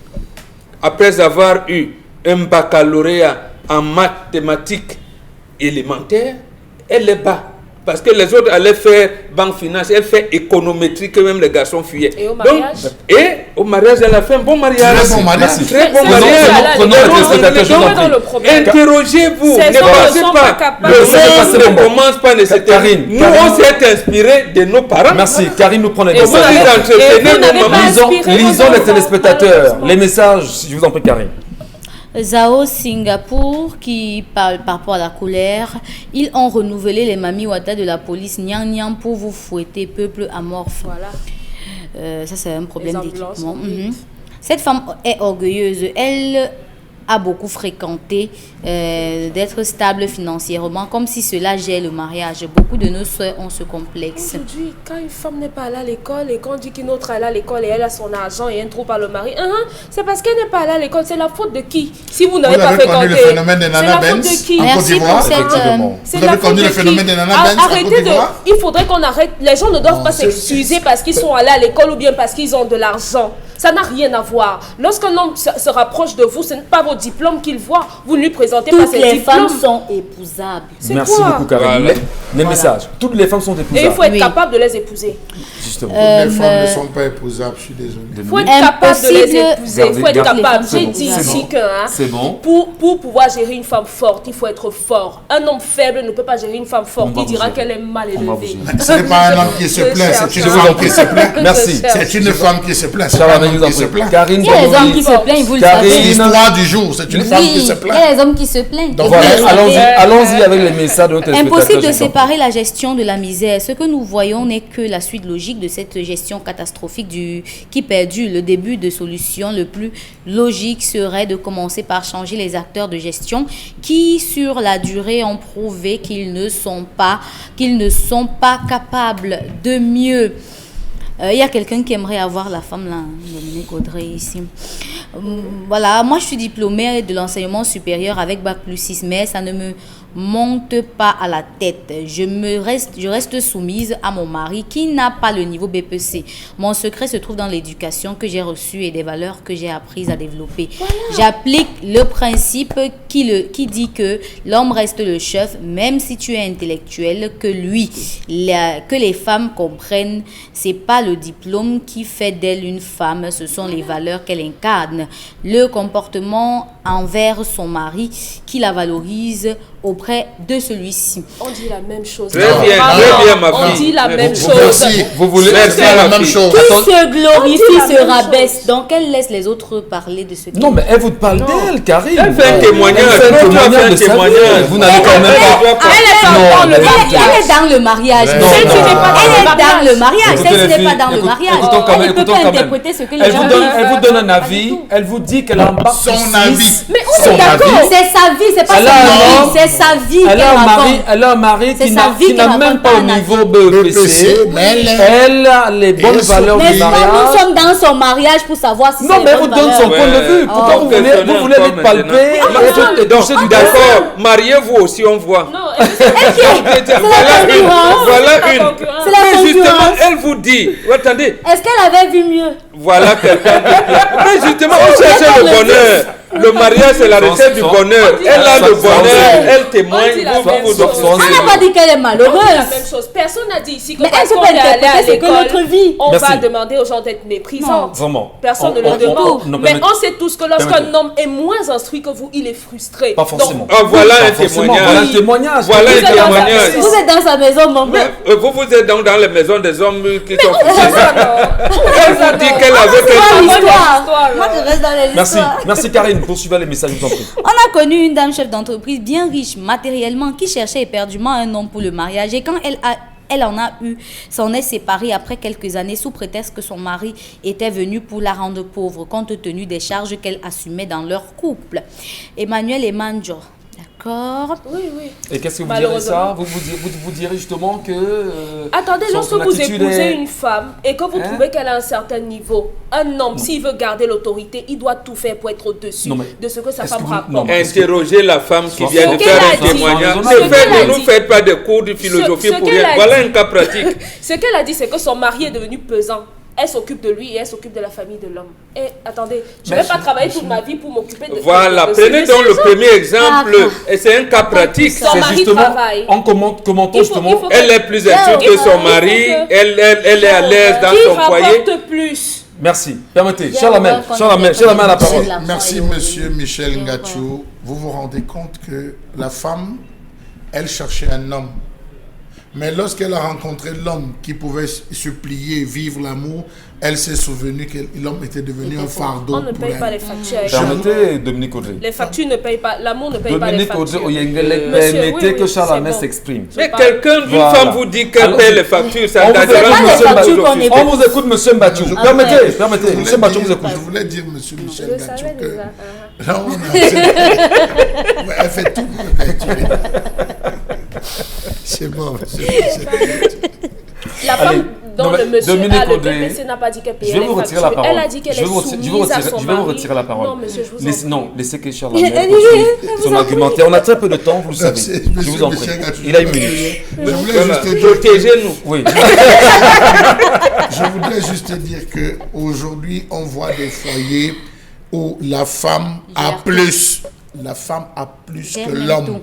après avoir eu un baccalauréat en mathématiques élémentaires, elle est bas. Parce que les autres allaient faire banque finance, elle fait économétrie que même les garçons fuyaient. Et au mariage? Au mariage, elle a fait un bon mariage. Très bon mariage. Très bon mariage. Interrogez-vous, ne passez pas. Le monde ne commence pas nécessairement. Nous, on s'est inspiré de nos parents. Merci. Karine nous prend les messages. Lisons les téléspectateurs. Les messages, je vous en prie, Karine. Zao Singapour qui parle par rapport à la colère. Ils ont renouvelé les Mami Wata de la police Nyang Nyang pour vous fouetter, peuple amorphe. Voilà. Ça, c'est un problème d'équipement. Cette femme est orgueilleuse. Elle a beaucoup fréquenté d'être stable financièrement, comme si cela gère le mariage. Beaucoup de nos soeurs ont ce complexe. Aujourd'hui, quand une femme n'est pas allée à l'école et qu'on dit qu'une autre est à l'école et elle a son argent et elle trouve pas le mari, c'est parce qu'elle n'est pas allée à l'école. C'est la faute de qui? Si vous n'avez pas fréquenté, le phénomène des Nana Benz en Côte d'Ivoire. Vous avez connu le phénomène des Nana Benz en Côte d'Ivoire. Il faudrait qu'on arrête. Les gens ne doivent pas s'excuser parce qu'ils sont allés à l'école ou bien parce qu'ils ont de l'argent. Ça n'a rien à voir. Lorsqu'un homme se rapproche de vous, ce n'est pas vos diplômes qu'il voit. Vous ne lui présentez pas ses diplômes. Toutes les femmes sont épousables. Merci beaucoup, Karine. Voilà. Les messages. Toutes les femmes sont épousables. Et il faut être capable de les épouser. Justement. Les femmes ne sont pas épousables, je suis désolé. Il faut être capable de les épouser. Il faut être capable. J'ai dit ici que pour pouvoir gérer une femme forte, il faut être fort. Un homme faible ne peut pas gérer une femme forte. Il dira qu'elle est mal élevée. Ce n'est pas un homme qui se plaint, c'est une femme qui se plaint. Merci. C'est une femme qui se plaint. Karine, il y a les hommes qui se plaignent, vous le savez. C'est l'histoire du jour, c'est une femme qui se plaint. Il y a les hommes qui se plaignent. Donc voilà, allons-y avec les messages de notre téléspectateur. Impossible de séparer la gestion de la misère. Ce que nous voyons n'est que la suite logique de cette gestion catastrophique qui perdure. Le début de solution le plus logique serait de commencer par changer les acteurs de gestion qui, sur la durée, ont prouvé qu'ils ne sont pas capables de mieux. Il y a quelqu'un qui aimerait avoir la femme là, Dominique Audrey ici. Voilà, moi je suis diplômée de l'enseignement supérieur avec Bac+6, mais ça ne me monte pas à la tête. Je reste soumise à mon mari qui n'a pas le niveau BPC. Mon secret se trouve dans l'éducation que j'ai reçue et des valeurs que j'ai apprises à développer. Voilà. J'applique le principe qui dit que l'homme reste le chef, même si tu es intellectuel, que les femmes comprennent, c'est pas le diplôme qui fait d'elle une femme, ce sont les valeurs qu'elle incarne. Le comportement envers son mari qui la valorise auprès de celui-ci. On dit la même chose. Très bien, ma fille. On dit la même chose. Vous voulez la même chose. Qui se glorifie se rabaisse. Donc elle laisse les autres parler de ce qui... Non, mais elle vous parle d'elle, Karine. Elle fait un témoignage. Vous n'avez quand même pas... Elle est dans le mariage. Elle est dans le mariage. Celle qui n'est pas dans le mariage. Elle ne peut pas interpréter ce que les gens disent. Elle vous donne un avis. Elle vous dit qu'elle embarque son avis. Mais on est d'accord. C'est sa vie, c'est pas son avis. C'est sa vie. Elle a un mari qui n'a même pas au niveau BPC, mais elle a les bonnes valeurs du mariage. Nous sommes dans son mariage pour savoir si c'est non, mais elle vous donne son point de vue. Pourquoi vous voulez lui palper et toucher du d'accord. Mariez-vous aussi, on voit. Non, voilà une. Mais justement, elle vous dit, attendez. Est-ce qu'elle avait vu mieux? Voilà quelqu'un. Mais justement, vous cherchez le bonheur. Le mariage, c'est la recette du bonheur. Elle a le bonheur, elle témoigne. Elle n'a pas dit qu'elle est malheureuse. On dit la même chose. Personne n'a dit ici que mais elle se peut interpréter ce que notre vie. On va demander aux gens d'être méprisants. Vraiment. Personne ne le demande. Mais on sait tous que lorsqu'un homme est moins instruit que vous, il est frustré. Pas forcément. Voilà un témoignage. Voilà un témoignage. Vous êtes dans sa maison, mon père. Vous êtes donc dans les maisons des hommes qui sont frustrés. Elle vous dit qu'elle avait quelque chose. Moi, je reste dans les histoires. Merci Karine. Poursuivez les messages, je vous en prie. On a connu une dame chef d'entreprise bien riche matériellement qui cherchait éperdument un homme pour le mariage et quand elle en a eu, s'en est séparée après quelques années sous prétexte que son mari était venu pour la rendre pauvre compte tenu des charges qu'elle assumait dans leur couple. Emmanuel Emanjo. D'accord. Oui. Et qu'est-ce que vous direz ça vous direz justement que... Attendez, lorsque vous épousez une femme et que vous trouvez qu'elle a un certain niveau, un homme, s'il veut garder l'autorité, il doit tout faire pour être au-dessus de ce que sa femme rapporte. Interrogez la femme qui vient de faire un témoignage. Ne nous faites pas de cours de philosophie pour rien. Voilà un cas pratique. Ce qu'elle a dit, c'est que son mari est devenu pesant. elle s'occupe de lui et elle s'occupe de la famille de l'homme. Et attendez, je ne vais pas travailler toute ma vie pour m'occuper de... Voilà, prenez donc le premier exemple, et c'est un cas pratique. Son mari travaille. En commentant justement, elle est plus insulte que son mari, elle est à l'aise dans son foyer. Qui rapporte plus? Merci. Permettez, cher la main à la parole. Merci, monsieur Michel Ngachou. Vous vous rendez compte que la femme, elle cherchait un homme. Mais lorsqu'elle a rencontré l'homme qui pouvait se plier, vivre l'amour, elle s'est souvenue que l'homme était devenu un fardeau. On ne paye pas les factures. Permettez, Dominique Audrey. Les factures ne payent pas, l'amour ne paye pas les factures. Dominique Audrey, permettez que Charles Lamès s'exprime. Mais quelqu'un, une femme vous dit qu'elle paye les factures, ça on vous écoute, monsieur Mbachou. Permettez, monsieur Mbachou vous écoute. Je voulais dire, monsieur Michel Ngachou, que là, on a... Elle fait tout pour le perturber. C'est bon, monsieur Michel Ngachou. La femme dont le monsieur PPC n'a pas dit qu'elle payait les factures. Elle a dit qu'elle est soumise à son mari. Je vais vous retirer la parole. Non, monsieur, je vous en prie. Non, laissez que Charles Lamès continue son argumentaire. On a très peu de temps, vous le savez. Je vous en prie. Il a une minute. Je voulais juste dire... Protégez-nous. Oui. Je voudrais juste dire qu'aujourd'hui, on voit des foyers où la femme a plus. La femme a plus que l'homme.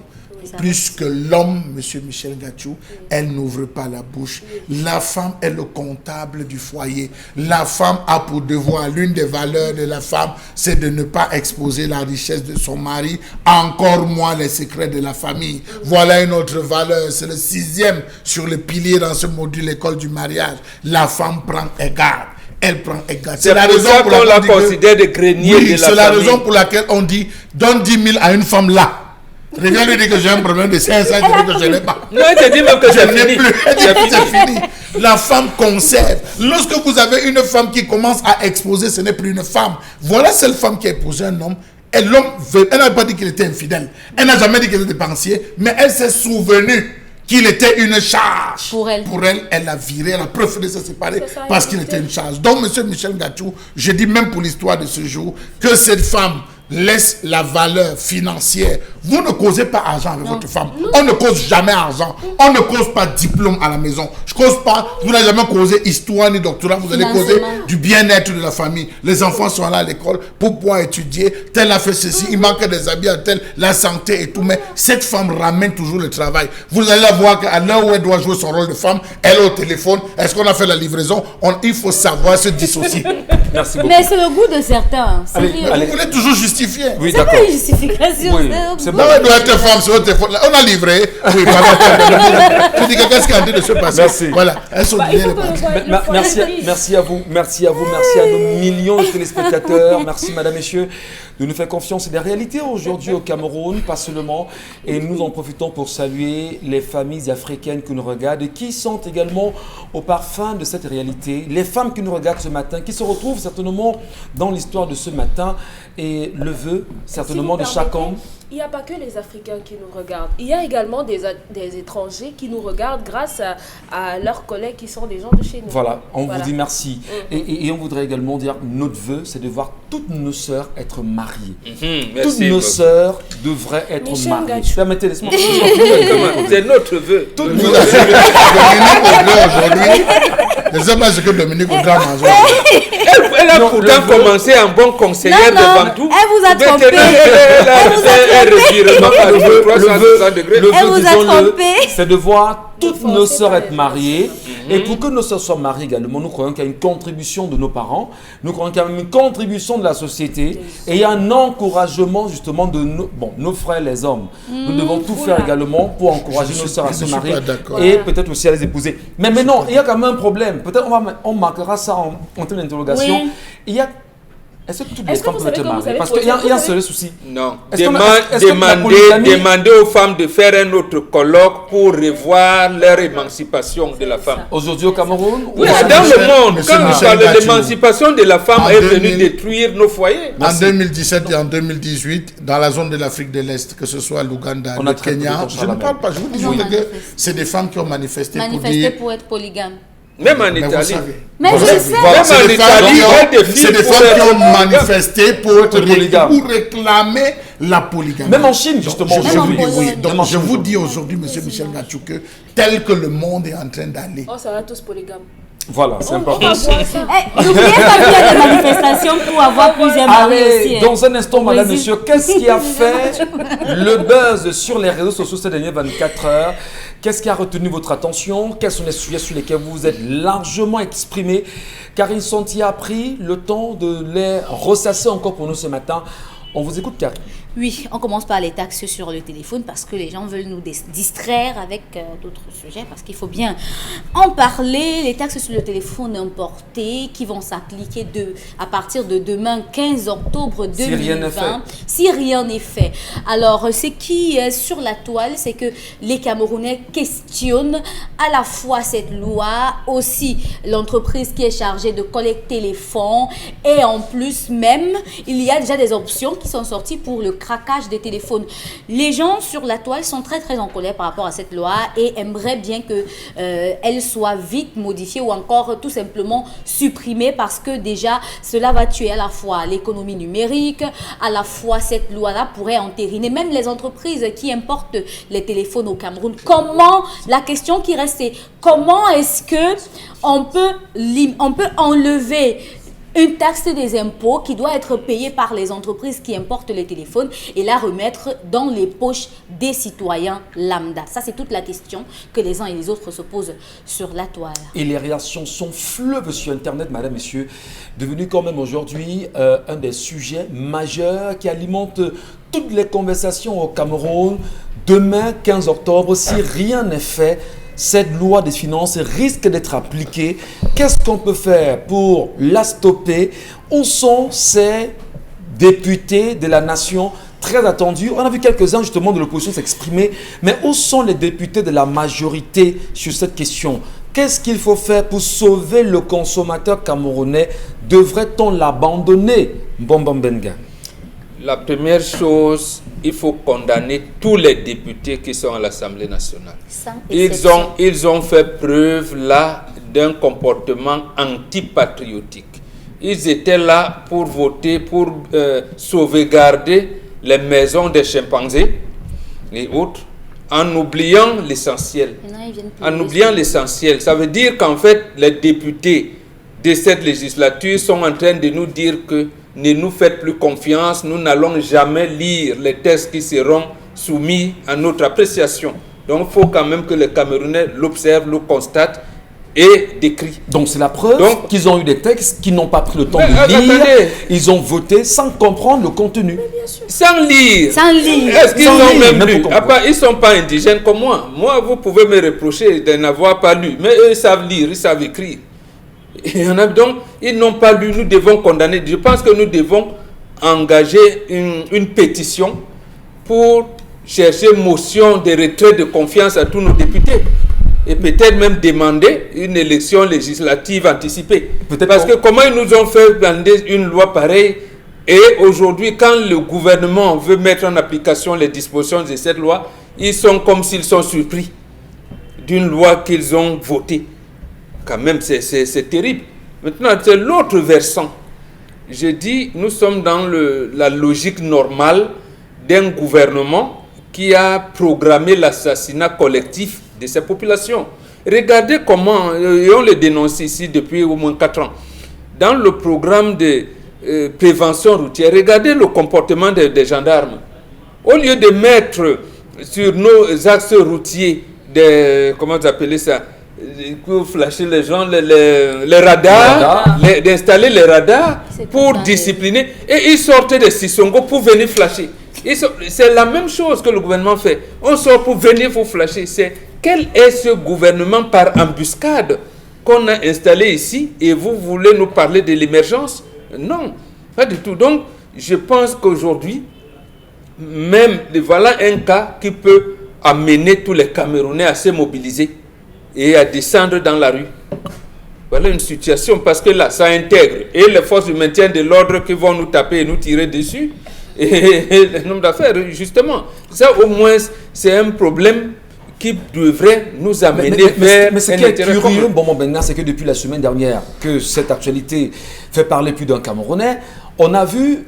Plus que l'homme, monsieur Michel Ngachou, elle n'ouvre pas la bouche. La femme est le comptable du foyer. La femme a pour devoir, l'une des valeurs de la femme, c'est de ne pas exposer la richesse de son mari, encore moins les secrets de la famille. Voilà une autre valeur, c'est le 6e sur le pilier dans ce module école du mariage. La femme prend égard. Elle prend égard. C'est la raison pour laquelle on la considère de grenier de la famille. C'est la raison pour laquelle on dit, donne 10 000 à une femme là. Regarde, lui dit que j'ai un problème de 500, il dit que je n'ai pas. Non, il te dit même que je n'ai plus. C'est fini. La femme conserve. Lorsque vous avez une femme qui commence à exposer, ce n'est plus une femme. Voilà cette femme qui a épousé un homme. Et l'homme, elle n'a pas dit qu'il était infidèle. Elle n'a jamais dit qu'il était dépensier. Mais elle s'est souvenue qu'il était une charge. Pour elle, elle l'a viré, elle a préféré se séparer parce qu'il était une charge. Donc, monsieur Michel Ngachou, je dis même pour l'histoire de ce jour, que cette femme laisse la valeur financière. Vous ne causez pas argent avec votre femme. On ne cause jamais argent. On ne cause pas diplôme à la maison. Je cause pas, vous n'avez jamais causé histoire ni doctorat. Vous allez causer du bien-être de la famille. Les enfants sont là à l'école pour pouvoir étudier. Tel a fait ceci, il manque des habits à tel, la santé et tout. Mais cette femme ramène toujours le travail. Vous allez la voir qu'à l'heure où elle doit jouer son rôle de femme, elle est au téléphone. Est-ce qu'on a fait la livraison? Il faut savoir se dissocier. Merci beaucoup. Mais c'est le goût de certains. Vous voulez toujours justifier. Oui, c'est pas une justification. Oui, c'est bon. Elle doit être femme sur votre téléphone. On a livré. Oui, je dis qu'est-ce qui est en train de se passer? Merci. Voilà. Elles sont merci à vous. Merci à nos millions de téléspectateurs. Merci, madame, messieurs, de nous faire confiance. C'est des réalités aujourd'hui au Cameroun, pas seulement. Et nous en profitons pour saluer les familles africaines qui nous regardent et qui sont également au parfum de cette réalité. Les femmes qui nous regardent ce matin, qui se retrouvent certainement dans l'histoire de ce matin et le vœu certainement de chaque homme. Il n'y a pas que les Africains qui nous regardent. Il y a également des étrangers qui nous regardent grâce à leurs collègues qui sont des gens de chez nous. Voilà, on vous dit merci. Et on voudrait également dire notre vœu, c'est de voir toutes nos sœurs être mariées. Toutes nos sœurs devraient être mariées. Permettez, laisse-moi. C'est notre vœu. Toutes nos sœurs aujourd'hui. Je ne sais pas ce que Dominique Audrey a mangé. Elle a pourtant commencé en bon conseillère devant tout. Elle vous a trompé. Le vœu, c'est de voir toutes nos sœurs être mariées. Et pour que nos sœurs soient mariées également, nous croyons qu'il y a une contribution de nos parents, nous croyons qu'il y a une contribution de la société et il y a un encouragement justement de nos frères les hommes. Nous devons tout faire également pour encourager nos sœurs à se marier et peut-être aussi à les épouser. Mais maintenant, il y a quand même un problème. Peut-être on marquera ça en termes d'interrogation. Est-ce que toutes les femmes peuvent être mariées? Parce qu'il y a un seul souci. Non. Demandez aux femmes de faire un autre colloque pour revoir leur émancipation de la femme. Aujourd'hui au Cameroun? Oui, dans le monde. Quand l'émancipation de la femme est venue détruire nos foyers. En 2017 et en 2018, dans la zone de l'Afrique de l'Est, que ce soit l'Ouganda, le Kenya, je ne parle pas, je vous dis que c'est des femmes qui ont manifesté pour être polygames. Même en Italie. Mais je sais. C'est des femmes qui ont manifesté pour réclamer la polygamie. Même en Chine, justement. Donc, je vous dis aujourd'hui, monsieur Michel Ngachou, que tel que le monde est en train d'aller. On sera tous polygames. Voilà, c'est important. N'oubliez pas qu'il y a des manifestations pour avoir plusieurs maris aussi. Dans un instant, madame, monsieur, qu'est-ce qui a fait le buzz sur les réseaux sociaux ces dernières 24 heures? Qu'est-ce qui a retenu votre attention? Quels sont les sujets sur lesquels vous vous êtes largement exprimé? Karine Santi a pris le temps de les ressasser encore pour nous ce matin. On vous écoute, Karine. Oui, on commence par les taxes sur le téléphone parce que les gens veulent nous distraire avec d'autres sujets parce qu'il faut bien en parler. Les taxes sur le téléphone importé qui vont s'appliquer à partir de demain 15 octobre 2020 si rien n'est fait. Alors, ce qui est sur la toile, c'est que les Camerounais questionnent à la fois cette loi, aussi l'entreprise qui est chargée de collecter les fonds et en plus même, il y a déjà des options qui sont sorties pour le craquage des téléphones. Les gens sur la toile sont très en colère par rapport à cette loi et aimeraient bien que elle soit vite modifiée ou encore tout simplement supprimée parce que déjà cela va tuer à la fois l'économie numérique, à la fois cette loi-là pourrait entériner même les entreprises qui importent les téléphones au Cameroun. La question qui reste, c'est comment est-ce que on peut enlever une taxe des impôts qui doit être payée par les entreprises qui importent les téléphones et la remettre dans les poches des citoyens lambda. Ça, c'est toute la question que les uns et les autres se posent sur la toile. Et les réactions sont fleuves sur Internet, madame, messieurs, devenu quand même aujourd'hui un des sujets majeurs qui alimente toutes les conversations au Cameroun. Demain, 15 octobre, si rien n'est fait, cette loi des finances risque d'être appliquée. Qu'est-ce qu'on peut faire pour la stopper? Où sont ces députés de la nation très attendus? On a vu quelques-uns justement de l'opposition s'exprimer, mais où sont les députés de la majorité sur cette question? Qu'est-ce qu'il faut faire pour sauver le consommateur camerounais? Devrait-on l'abandonner? Bombom Benga. La première chose, il faut condamner tous les députés qui sont à l'Assemblée nationale. Ils ont fait preuve là d'un comportement antipatriotique. Ils étaient là pour voter, pour sauvegarder les maisons des chimpanzés et autres, en oubliant l'essentiel. Ça veut dire qu'en fait, les députés de cette législature sont en train de nous dire que ne nous faites plus confiance, nous n'allons jamais lire les textes qui seront soumis à notre appréciation. Donc il faut quand même que les Camerounais l'observent, le constatent et décrient. Donc c'est la preuve qu'ils ont eu des textes qui n'ont pas pris le temps de lire. Attendez. Ils ont voté sans comprendre le contenu. Sans lire. Est-ce qu'ils ont même lu? Ils ne sont pas indigènes comme moi. Moi, vous pouvez me reprocher de n'avoir pas lu. Mais eux, ils savent lire, ils savent écrire. Donc, ils n'ont pas lu, nous devons condamner. Je pense que nous devons engager une pétition pour chercher motion de retrait de confiance à tous nos députés. Et peut-être même demander une élection législative anticipée. Parce que comment ils nous ont fait demander une loi pareille et aujourd'hui, quand le gouvernement veut mettre en application les dispositions de cette loi, ils sont comme s'ils sont surpris d'une loi qu'ils ont votée. Quand même, c'est terrible. Maintenant, c'est l'autre versant. Je dis, nous sommes dans la logique normale d'un gouvernement qui a programmé l'assassinat collectif de ces populations. Regardez comment, et on le dénonce ici depuis au moins 4 ans, dans le programme de prévention routière, regardez le comportement des gendarmes. Au lieu de mettre sur nos axes routiers comment vous appelez ça, pour flasher les gens, les radars, d'installer les radars pour discipliner. Et ils sortaient de Sissongo pour venir flasher. C'est la même chose que le gouvernement fait. On sort pour venir vous flasher. Quel est ce gouvernement par embuscade qu'on a installé ici et vous voulez nous parler de l'émergence? Non, pas du tout. Donc, je pense qu'aujourd'hui, même voilà un cas qui peut amener tous les Camerounais à se mobiliser et à descendre dans la rue. Voilà une situation parce que là, ça intègre et les forces du maintien de l'ordre qui vont nous taper et nous tirer dessus et les nombre d'affaires, justement. Ça, au moins, c'est un problème qui devrait nous amener vers mais ce qui est curieux, c'est que depuis la semaine dernière que cette actualité fait parler plus d'un Camerounais, on n'a vu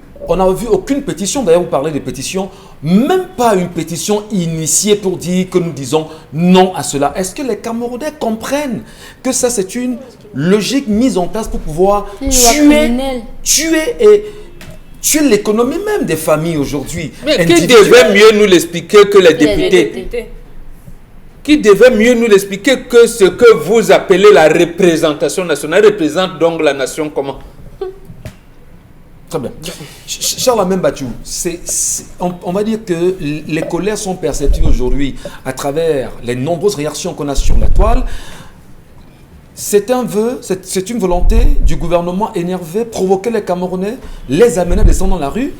aucune pétition. D'ailleurs, vous parlez de pétitions, même pas une pétition initiée pour dire que nous disons non à cela. Est-ce que les Camerounais comprennent que ça, c'est une logique mise en place pour pouvoir tuer l'économie même des familles aujourd'hui? Mais qui devait mieux nous l'expliquer que les députés? Qui devait mieux nous l'expliquer que ce que vous appelez la représentation nationale représente donc la nation comment? Très bien. Charles Amembatou, on va dire que les colères sont perceptibles aujourd'hui à travers les nombreuses réactions qu'on a sur la toile. C'est un vœu, c'est une volonté du gouvernement énervé, provoquer les Camerounais, les amener à descendre dans la rue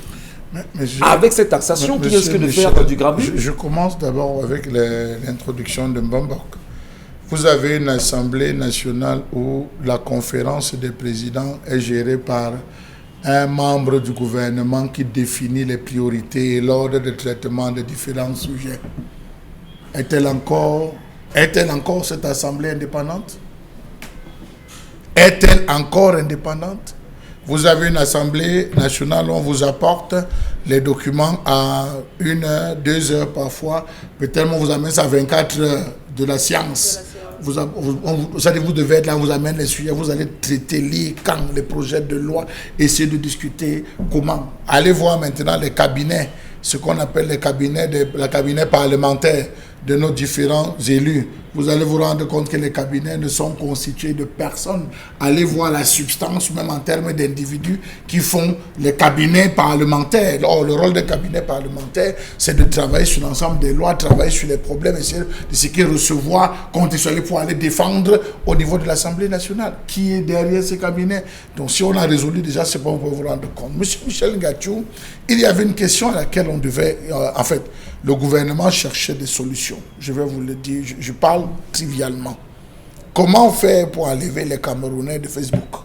avec cette taxation qui risque de faire du grabuge. Je commence d'abord avec l'introduction de Mbambok. Vous avez une assemblée nationale où la conférence des présidents est gérée par un membre du gouvernement qui définit les priorités et l'ordre de traitement de différents sujets. Est-elle encore cette assemblée indépendante? Est-elle encore indépendante? Vous avez une assemblée nationale où on vous apporte les documents à 1 heure, 2 heures parfois, peut-être on vous amène ça à 24 heures de la science. Vous devez être là, on vous amène les sujets, vous allez traiter, lire quand les projets de loi, essayer de discuter comment. Allez voir maintenant les cabinets, ce qu'on appelle les cabinets parlementaires de nos différents élus. Vous allez vous rendre compte que les cabinets ne sont constitués de personnes. Allez voir la substance, même en termes d'individus qui font les cabinets parlementaires. Or, le rôle des cabinets parlementaires, c'est de travailler sur l'ensemble des lois, travailler sur les problèmes, essayer de ce qui recevoir, contextualiser pour aller défendre au niveau de l'Assemblée nationale. Qui est derrière ces cabinets? Donc, si on a résolu déjà, c'est bon, on peut vous rendre compte. Monsieur Michel Ngachou, il y avait une question à laquelle on devait... en fait, le gouvernement cherchait des solutions. Je vais vous le dire, je parle trivialement. Comment faire pour enlever les Camerounais de Facebook,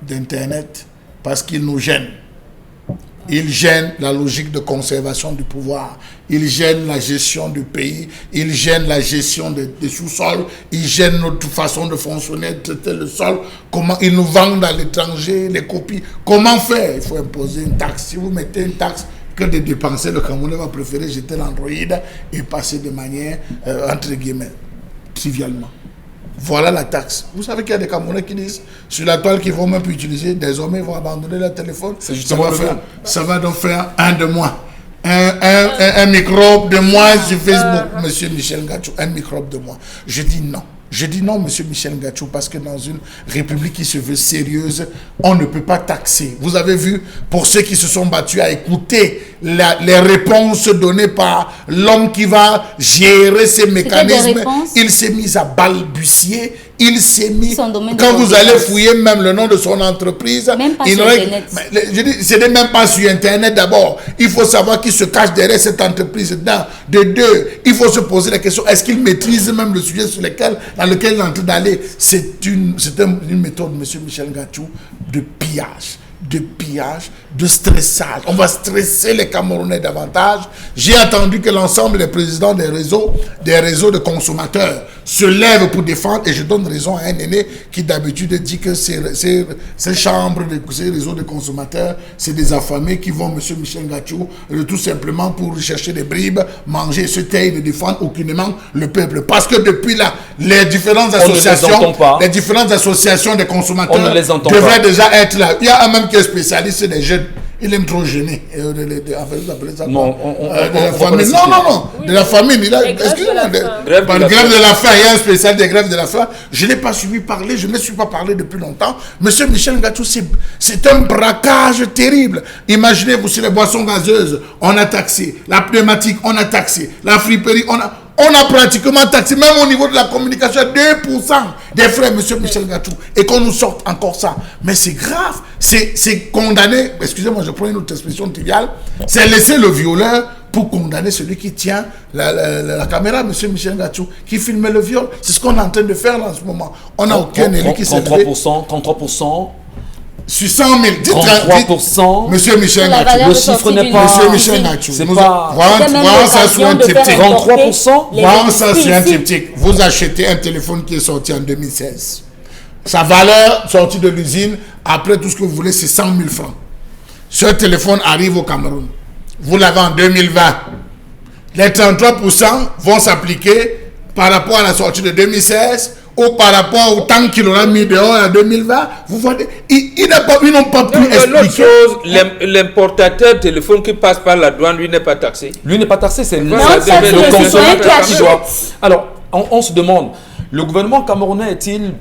d'Internet? Parce qu'ils nous gênent. Ils gênent la logique de conservation du pouvoir. Ils gênent la gestion du pays. Ils gênent la gestion des sous-sols. Ils gênent notre façon de fonctionner, de traiter le sol. Comment ils nous vendent à l'étranger, les copies. Comment faire? Il faut imposer une taxe. Si vous mettez une taxe, que de dépenser, le Camerounais va préférer jeter l'Android et passer de manière, entre guillemets, trivialement. Voilà la taxe. Vous savez qu'il y a des Camerounais qui disent, sur la toile qu'ils ne vont même plus utiliser, désormais ils vont abandonner leur téléphone. Ça va donc faire un de moins. Un microbe de moins sur Facebook. Monsieur Michel Ngachou, un microbe de moins. Je dis non. Je dis non, monsieur Michel Ngachou, parce que dans une république qui se veut sérieuse, on ne peut pas taxer. Vous avez vu, pour ceux qui se sont battus à écouter les réponses données par l'homme qui va gérer ces mécanismes, il s'est mis à balbutier. Il s'est mis, quand vous allez fouiller même le nom de son entreprise, même pas sur Internet. Je dis, ce n'est même pas sur Internet d'abord. Il faut savoir qui se cache derrière cette entreprise. De deux, il faut se poser la question, est-ce qu'il maîtrise même le sujet dans lequel il est en train d'aller? C'est une méthode, monsieur Michel Ngachou, de pillage, de stressage. On va stresser les Camerounais davantage. J'ai attendu que l'ensemble des présidents des réseaux de consommateurs se lèvent pour défendre, et je donne raison à un aîné qui d'habitude dit que ces chambres, ces réseaux de consommateurs, c'est des affamés qui vont, monsieur Michel Ngachou, tout simplement pour chercher des bribes, manger, se taire, ne défendre aucunement le peuple. Parce que depuis là, les différentes associations des consommateurs devraient déjà être là. Il y a un même qui est spécialiste des jeunes. Il aime trop gêner. De la famine. Excusez-moi. Grève de la faim. Il y a un spécial des grèves de la faim. Je ne l'ai pas suivi parler. Je ne suis pas parlé depuis longtemps. Monsieur Michel Ngachou, c'est un braquage terrible. Imaginez-vous, sur les boissons gazeuses, on a taxé. La pneumatique, on a taxé. La friperie, on a pratiquement taxé, même au niveau de la communication, 2% des frais, monsieur Michel Ngachou, et qu'on nous sorte encore ça. Mais c'est grave, c'est condamner, excusez-moi, je prends une autre expression triviale, c'est laisser le violeur pour condamner celui qui tient la caméra, monsieur Michel Ngachou, qui filme le viol. C'est ce qu'on est en train de faire là, en ce moment. On n'a aucun élu qui s'est levé. 33%. Sur 100 000, 33%. Monsieur Michel Ngachou. Le chiffre n'est pas... Monsieur Michel Ngachou. C'est pas... Voilà ça sur un triptyque. 33%. Voilà ça sur un triptyque. Vous achetez un téléphone qui est sorti en 2016. Sa valeur sortie de l'usine, après tout ce que vous voulez, c'est 100 000 francs. Ce téléphone arrive au Cameroun. Vous l'avez en 2020. Les 33% vont s'appliquer par rapport à la sortie de 2016 ou par rapport au temps qu'il aura mis dehors en 2020. Vous voyez, ils n'ont pas pu expliquer. L'autre chose, l'importateur téléphone qui passe par la douane, lui n'est pas taxé. Lui n'est pas taxé, c'est le consommateur qui doit. Alors, on se demande, le gouvernement camerounais est-il...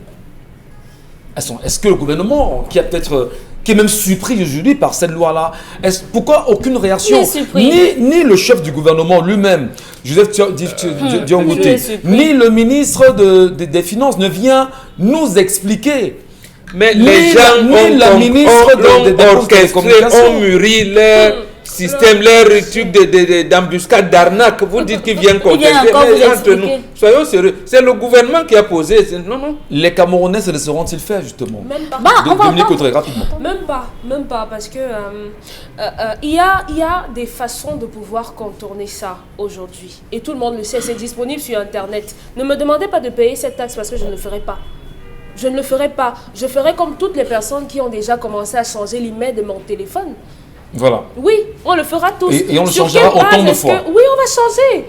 Est-ce que le gouvernement, qui est même surpris aujourd'hui par cette loi-là, pourquoi aucune réaction? Ni le chef du gouvernement lui-même, Joseph Diongouté, ni le ministre des Finances ne vient nous expliquer. Mais les gens ont mûri leur système, leur truc d'embuscade, d'arnaque. Vous dites qu'ils viennent contester. Entre nous, soyons sérieux. C'est le gouvernement qui a posé. Non. Les Camerounais se laisseront-ils faire justement? Même pas. Dominique Audrey, rapidement. Même pas, parce que il y a des façons de pouvoir contourner ça aujourd'hui. Et tout le monde le sait, c'est disponible sur Internet. Ne me demandez pas de payer cette taxe parce que je ne le ferai pas. Je ne le ferai pas. Je ferai comme toutes les personnes qui ont déjà commencé à changer l'email de mon téléphone. Voilà. Oui, on le fera tous. Et on le changera autant de fois. Oui, on va changer.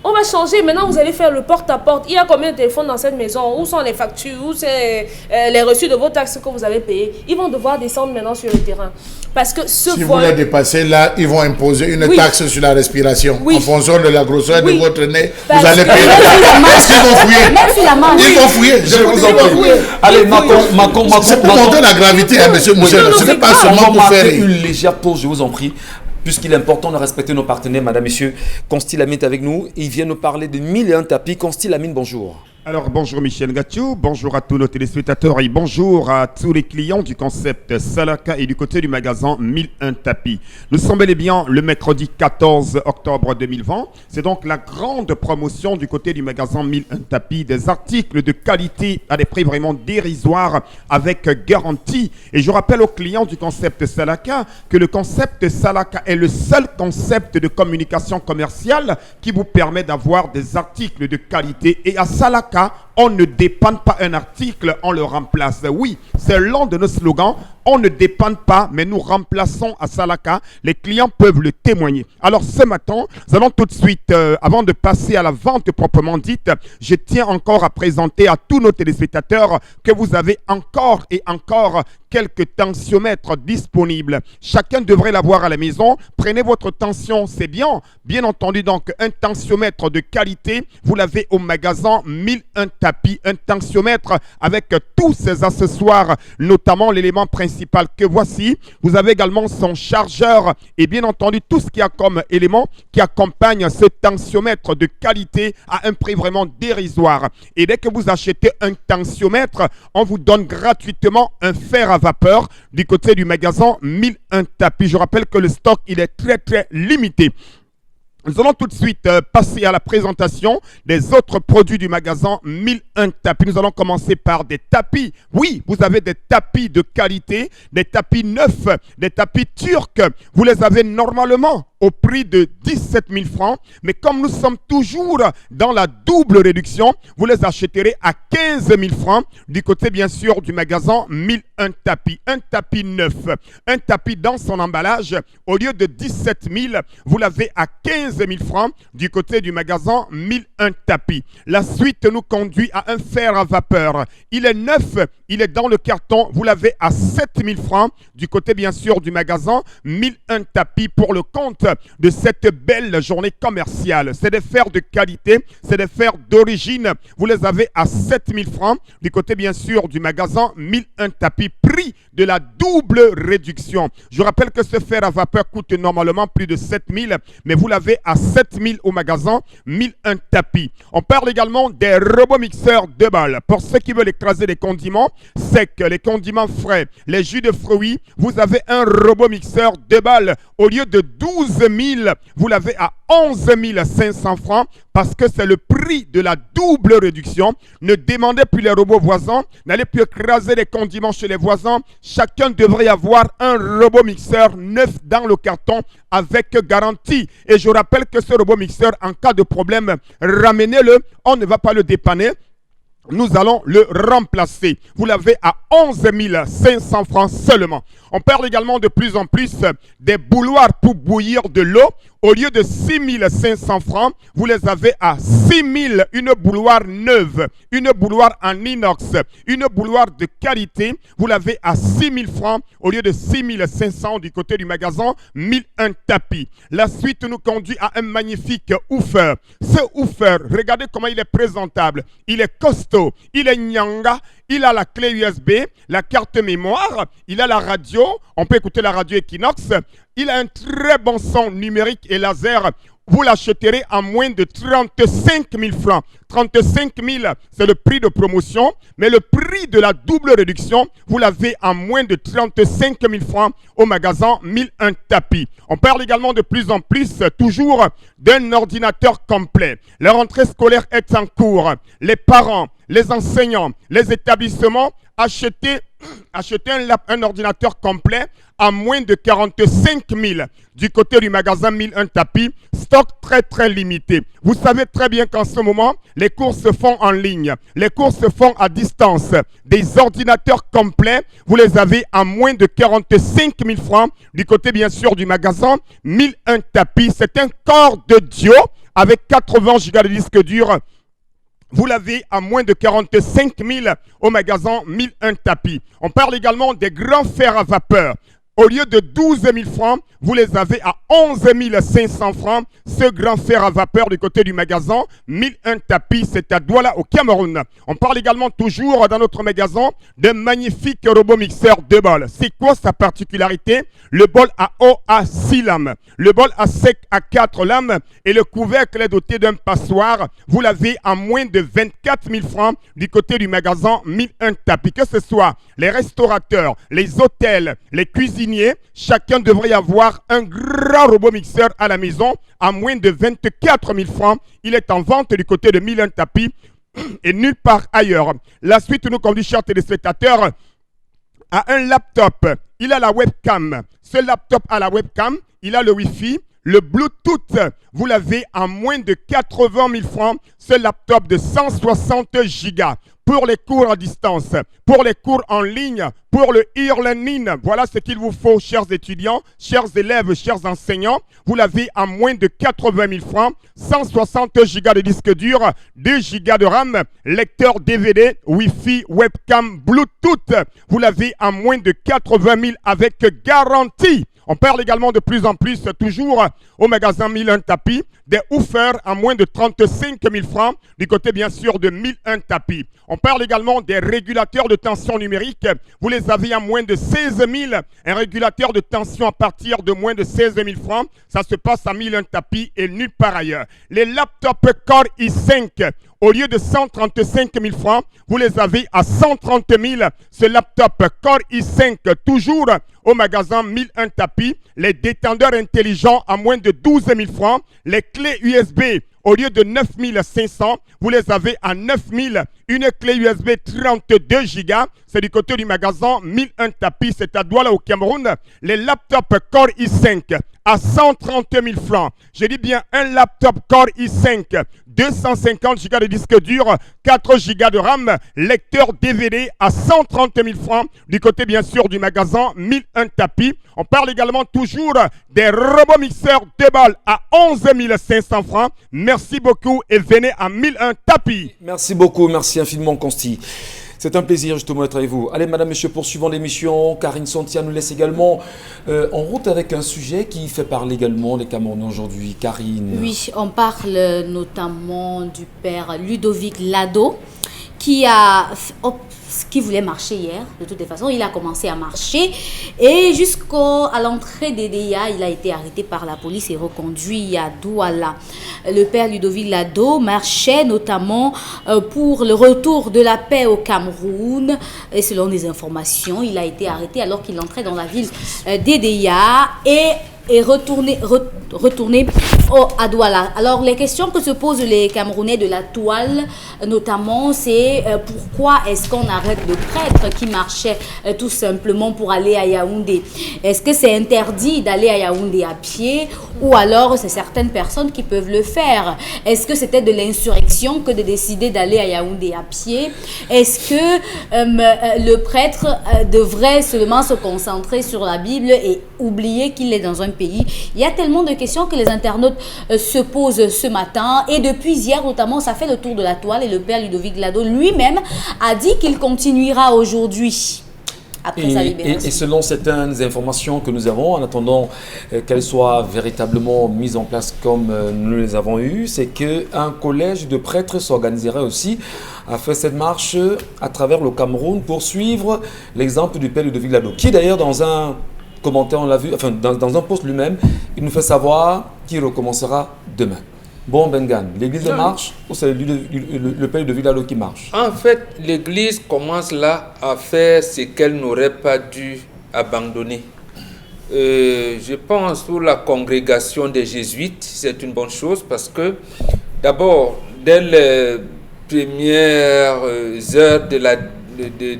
On va changer. Maintenant, vous allez faire le porte-à-porte. Il y a combien de téléphones dans cette maison? Où sont les factures? Où sont les reçus de vos taxes que vous avez payées? Ils vont devoir descendre maintenant sur le terrain. Parce que si vous les dépassez, là, ils vont imposer une taxe sur la respiration. En fonction de la grosseur de votre nez, vous allez payer. Parce qu'ils vont fouiller. Ils vont fouiller. Je vous en prie. Allez, Macon. C'est pour montrer la gravité, monsieur Moussel. Ce n'est pas seulement pour faire une légère pause, je vous en prie. Puisqu'il est important de respecter nos partenaires, madame, messieurs. Consti Lamine est avec nous. Il vient nous parler de 1001 tapis. Consti Lamine, bonjour. Alors bonjour Michel Gathiou, bonjour à tous nos téléspectateurs et bonjour à tous les clients du concept Salaka et du côté du magasin 1001 tapis. Nous sommes bel et bien le mercredi 14 octobre 2020. C'est donc la grande promotion du côté du magasin 1001 tapis, des articles de qualité à des prix vraiment dérisoires avec garantie. Et je rappelle aux clients du concept Salaka que le concept Salaka est le seul concept de communication commerciale qui vous permet d'avoir des articles de qualité. Et à Salaka, on ne dépanne pas un article, on le remplace. Oui, c'est l'un de nos slogans. On ne dépanne pas, mais nous remplaçons à Salaka. Les clients peuvent le témoigner. Alors ce matin, nous allons tout de suite, avant de passer à la vente proprement dite, je tiens encore à présenter à tous nos téléspectateurs que vous avez encore et encore quelques tensiomètres disponibles. Chacun devrait l'avoir à la maison. Prenez votre tension, c'est bien. Bien entendu, donc, un tensiomètre de qualité, vous l'avez au magasin 1001 tapis. Un tensiomètre avec tous ses accessoires, notamment l'élément principal que voici. Vous avez également son chargeur et bien entendu tout ce qu'il y a comme élément qui accompagne ce tensiomètre de qualité à un prix vraiment dérisoire. Et dès que vous achetez un tensiomètre, on vous donne gratuitement un fer à vapeur du côté du magasin 1001 tapis. Je rappelle que le stock il est très limité. Nous allons tout de suite passer à la présentation des autres produits du magasin 1001 tapis. Nous allons commencer par des tapis. Oui, vous avez des tapis de qualité, des tapis neufs, des tapis turcs. Vous les avez normalement au prix de 17 000 francs. Mais comme nous sommes toujours dans la double réduction, vous les achèterez à 15 000 francs du côté bien sûr du magasin 1001 tapis. Un tapis neuf, un tapis dans son emballage, au lieu de 17 000, vous l'avez à 15 000 francs du côté du magasin 1001 tapis. La suite nous conduit à un fer à vapeur. Il est neuf, il est dans le carton, vous l'avez à 7 000 francs du côté bien sûr du magasin 1001 tapis pour le compte de cette belle journée commerciale. C'est des fers de qualité, c'est des fers d'origine. Vous les avez à 7 000 francs du côté bien sûr du magasin 1001 tapis, prix de la double réduction. Je rappelle que ce fer à vapeur coûte normalement plus de 7 000, mais vous l'avez à 7 000 au magasin 1001 tapis. On parle également des robots mixeurs 2 balles. Pour ceux qui veulent écraser les condiments secs, les condiments frais, les jus de fruits, vous avez un robot mixeur 2 balles. Au lieu de 12 000, vous l'avez à 11 500 francs parce que c'est le prix de la double réduction. Ne demandez plus les robots voisins, n'allez plus écraser les condiments chez les voisins. Chacun devrait avoir un robot mixeur neuf dans le carton avec garantie. Et je rappelle que ce robot mixeur, en cas de problème, ramenez-le, on ne va pas le dépanner. nous allons le remplacer. Vous l'avez à 11 500 francs seulement. On parle également de plus en plus des bouilloires pour bouillir de l'eau. Au lieu de 6 500 francs, vous les avez à 6 000. Une bouilloire neuve, une bouilloire en inox, une bouilloire de qualité. Vous l'avez à 6 000 francs au lieu de 6 500 du côté du magasin 1001 tapis. La suite nous conduit à un magnifique woofer. Ce woofer, regardez comment il est présentable. Il est costaud, il est nyanga. Il a la clé USB, la carte mémoire, il a la radio, on peut écouter la radio Equinox, il a un très bon son numérique et laser. Vous l'achèterez à moins de 35 000 francs. 35 000, c'est le prix de promotion, mais le prix de la double réduction, vous l'avez à moins de 35 000 francs au magasin 1001 tapis. On parle également de plus en plus, toujours, d'un ordinateur complet. La rentrée scolaire est en cours. Les parents, les enseignants, les établissements, achetez un ordinateur complet à moins de 45 000 du côté du magasin 1001 tapis, stock très limité. Vous savez très bien qu'en ce moment, les cours se font en ligne, les cours se font à distance. Des ordinateurs complets, vous les avez à moins de 45 000 francs du côté bien sûr du magasin 1001 tapis. C'est un corps de Dio avec 80 Go de disque dur. Vous l'avez à moins de 45 000 au magasin 1001 tapis. On parle également des grands fers à vapeur. Au lieu de 12 000 francs, vous les avez à 11 500 francs. Ce grand fer à vapeur du côté du magasin 1001 tapis, c'est à Douala au Cameroun. On parle également toujours dans notre magasin de magnifiques robot mixeur de bol. C'est quoi sa particularité? Le bol à eau à 6 lames, le bol à sec à 4 lames et le couvercle est doté d'un passoire. Vous l'avez à moins de 24 000 francs du côté du magasin 1001 tapis. Que ce soit les restaurateurs, les hôtels, les cuisiniers, chacun devrait avoir un grand robot mixeur à la maison à moins de 24 000 francs. Il est en vente du côté de 1001 tapis et nulle part ailleurs. La suite nous conduit, chers téléspectateurs, à un laptop. Il a la webcam. Ce laptop a la webcam, il a le Wi-Fi, le Bluetooth. Vous l'avez à moins de 80 000 francs. Ce laptop de 160 gigas. Pour les cours à distance, pour les cours en ligne, pour le e-learning, voilà ce qu'il vous faut, chers étudiants, chers élèves, chers enseignants. Vous l'avez à moins de 80 000 francs, 160 gigas de disque dur, 2 gigas de RAM, lecteur DVD, Wi-Fi, webcam, Bluetooth. Vous l'avez à moins de 80 000 avec garantie. On parle également de plus en plus, toujours au magasin 1001 tapis, des woofers à moins de 35 000 francs, du côté bien sûr de 1001 tapis. On parle également des régulateurs de tension numérique. Vous les avez à moins de 16 000. Un régulateur de tension à partir de moins de 16 000 francs. Ça se passe à 1001 tapis et nulle part ailleurs. Les laptops Core i5, au lieu de 135 000 francs, vous les avez à 130 000. Ce laptop Core i5, toujours au magasin 1001 tapis. Les détendeurs intelligents à moins de 12 000 francs. Les clés USB, au lieu de 9 500, vous les avez à 9 000. Une clé USB 32 Go, c'est du côté du magasin 1001 tapis, c'est à Douala au Cameroun. Les laptops Core i5 à 130 000 francs. Je dis bien un laptop Core i5, 250 Go de disque dur, 4 Go de RAM, lecteur DVD à 130 000 francs, du côté bien sûr du magasin 1001 tapis. On parle également toujours des robots mixeurs de balles à 11 500 francs. Merci beaucoup et venez à 1001 tapis. Merci beaucoup, merci infiniment Consti. C'est un plaisir justement d'être avec vous. Allez madame, monsieur, poursuivons l'émission. Karine Santia nous laisse également en route avec un sujet qui fait parler également les Camerounais aujourd'hui. Karine. Oui, on parle notamment du père Ludovic Lado qui voulait marcher hier. De toutes les façons, il a commencé à marcher et jusqu'à l'entrée des DIA, il a été arrêté par la police et reconduit à Douala. Le père Ludovic Lado marchait notamment pour le retour de la paix au Cameroun et selon les informations, il a été arrêté alors qu'il entrait dans la ville d'Edéa et retourné retourner à Douala. Alors, les questions que se posent les Camerounais de la toile, notamment, c'est pourquoi est-ce qu'on arrête le prêtre qui marchait tout simplement pour aller à Yaoundé? Est-ce que c'est interdit d'aller à Yaoundé à pied ou alors c'est certaines personnes qui peuvent le faire? Est-ce que c'était de l'insurrection que de décider d'aller à Yaoundé à pied? Est-ce que le prêtre devrait seulement se concentrer sur la Bible et oublier qu'il est dans un pays? Il y a tellement de questions que les internautes se posent ce matin et depuis hier notamment, ça fait le tour de la toile et le père Ludovic Lado lui-même a dit qu'il continuera aujourd'hui. Après sa libération. Et selon certaines informations que nous avons, en attendant qu'elles soient véritablement mises en place comme nous les avons eues, c'est qu'un collège de prêtres s'organiserait aussi à faire cette marche à travers le Cameroun pour suivre l'exemple du père Ludovic Lado, qui d'ailleurs dans un commentaire, on l'a vu, enfin dans un post lui-même, il nous fait savoir qu'il recommencera demain. Bon, Bengan, l'église marche ou c'est le père Ludovic Lado qui marche? En fait, l'église commence là à faire ce qu'elle n'aurait pas dû abandonner. Je pense pour la congrégation des jésuites, c'est une bonne chose parce que d'abord, dès les premières heures de la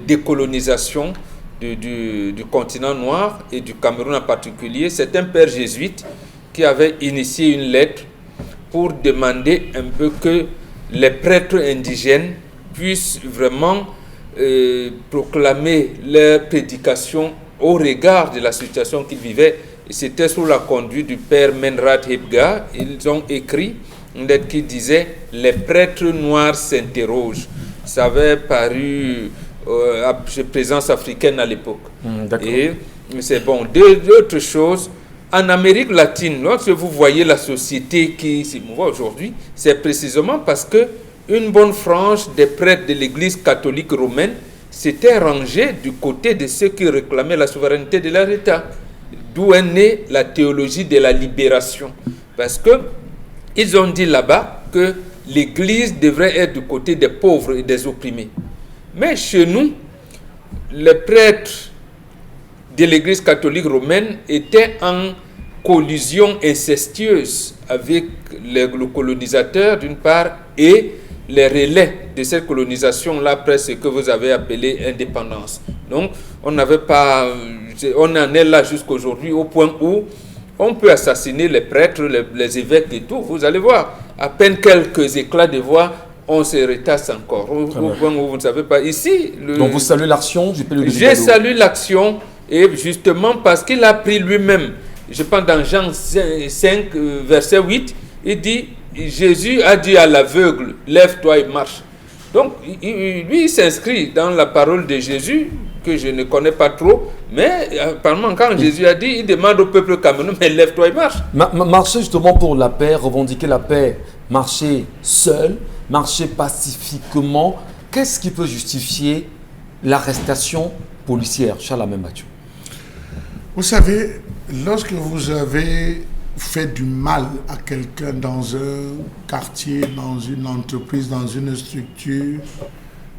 décolonisation du continent noir et du Cameroun en particulier, c'est un père jésuite qui avait initié une lettre pour demander un peu que les prêtres indigènes puissent vraiment proclamer leur prédication au regard de la situation qu'ils vivaient. C'était sous la conduite du père Menrat Hebga. Ils ont écrit une lettre qui disait « Les prêtres noirs s'interrogent ». Ça avait paru à Présence africaine à l'époque. Et c'est bon. D'autres choses. En Amérique latine, lorsque vous voyez la société qui se mouve aujourd'hui, c'est précisément parce que une bonne frange des prêtres de l'Église catholique romaine s'était rangée du côté de ceux qui réclamaient la souveraineté de leur État. D'où est née la théologie de la libération. Parce que ils ont dit là-bas que l'Église devrait être du côté des pauvres et des opprimés. Mais chez nous, les prêtres de l'Église catholique romaine étaient en collusion incestueuse avec le colonisateur d'une part et les relais de cette colonisation-là après ce que vous avez appelé indépendance. Donc on en est là jusqu'aujourd'hui au point où on peut assassiner les prêtres, les évêques et tout. Vous allez voir, à peine quelques éclats de voix, on se retasse encore. Au point où vous ne savez pas. Ici, donc vous saluez l'action du père Ludovic Lado? J'ai salué l'action et justement parce qu'il a pris lui-même, je pense dans Jean 5, verset 8, il dit, Jésus a dit à l'aveugle, lève-toi et marche. Donc, lui, il s'inscrit dans la parole de Jésus, que je ne connais pas trop, mais apparemment, quand Jésus a dit, il demande au peuple camerounais, mais lève-toi et marche. Marcher justement pour la paix, revendiquer la paix, marcher seul, marcher pacifiquement, qu'est-ce qui peut justifier l'arrestation policière? Charles Mathieu. Vous savez, lorsque vous avez fait du mal à quelqu'un dans un quartier, dans une entreprise, dans une structure,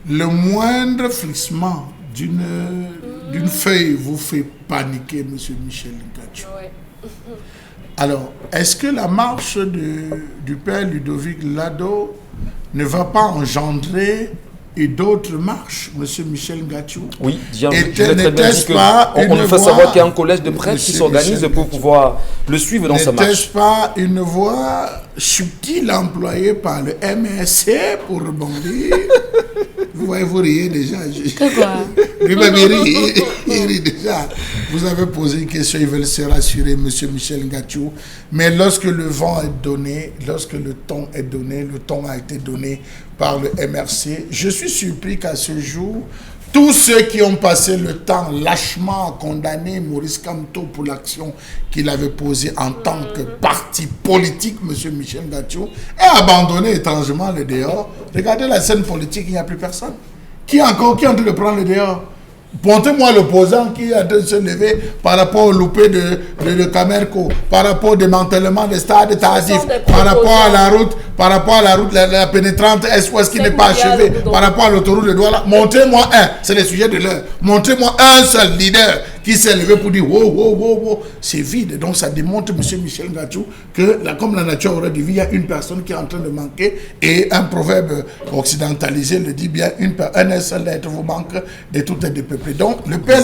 le moindre frissement d'une feuille vous fait paniquer, M. Michel Ngacho. Ouais. Alors, est-ce que la marche du père Ludovic Lado ne va pas engendrer et d'autres marches, M. Michel Ngacho? Oui, on nous fait savoir qu'il y a un collège de prêtres qui s'organise pour pouvoir le suivre dans sa marche. N'était-ce pas une voie subtile employée par le MSC pour rebondir? Vous voyez, vous riez déjà. Lui-même, il rit déjà. Vous avez posé une question, ils veulent se rassurer, M. Michel Ngacho. Mais lorsque le vent est donné, lorsque le ton est donné, le ton a été donné par le MRC, je suis surpris qu'à ce jour, tous ceux qui ont passé le temps lâchement à condamner Maurice Kamto pour l'action qu'il avait posée en tant que parti politique, M. Michel Ngacho, aient abandonné étrangement le dehors. Regardez la scène politique, il n'y a plus personne. Qui est en train de le prendre le dehors? Montez-moi l'opposant qui est en train de se lever par rapport au loupé de Camerco, par rapport au démantèlement des stades tardifs, par rapport à la route par rapport à la route, la pénétrante est-ouest qui n'est pas achevée, par rapport à l'autoroute de Douala. Montrez-moi un, c'est le sujet de l'heure. Montrez-moi un seul leader qui s'est levé pour dire wow. C'est vide. Donc ça démontre, M. Michel Ngachou, que comme la nature aurait dit, il y a une personne qui est en train de manquer. Et un proverbe occidentalisé le dit bien, un seul être vous manque de tout est dépeuplé. Donc le père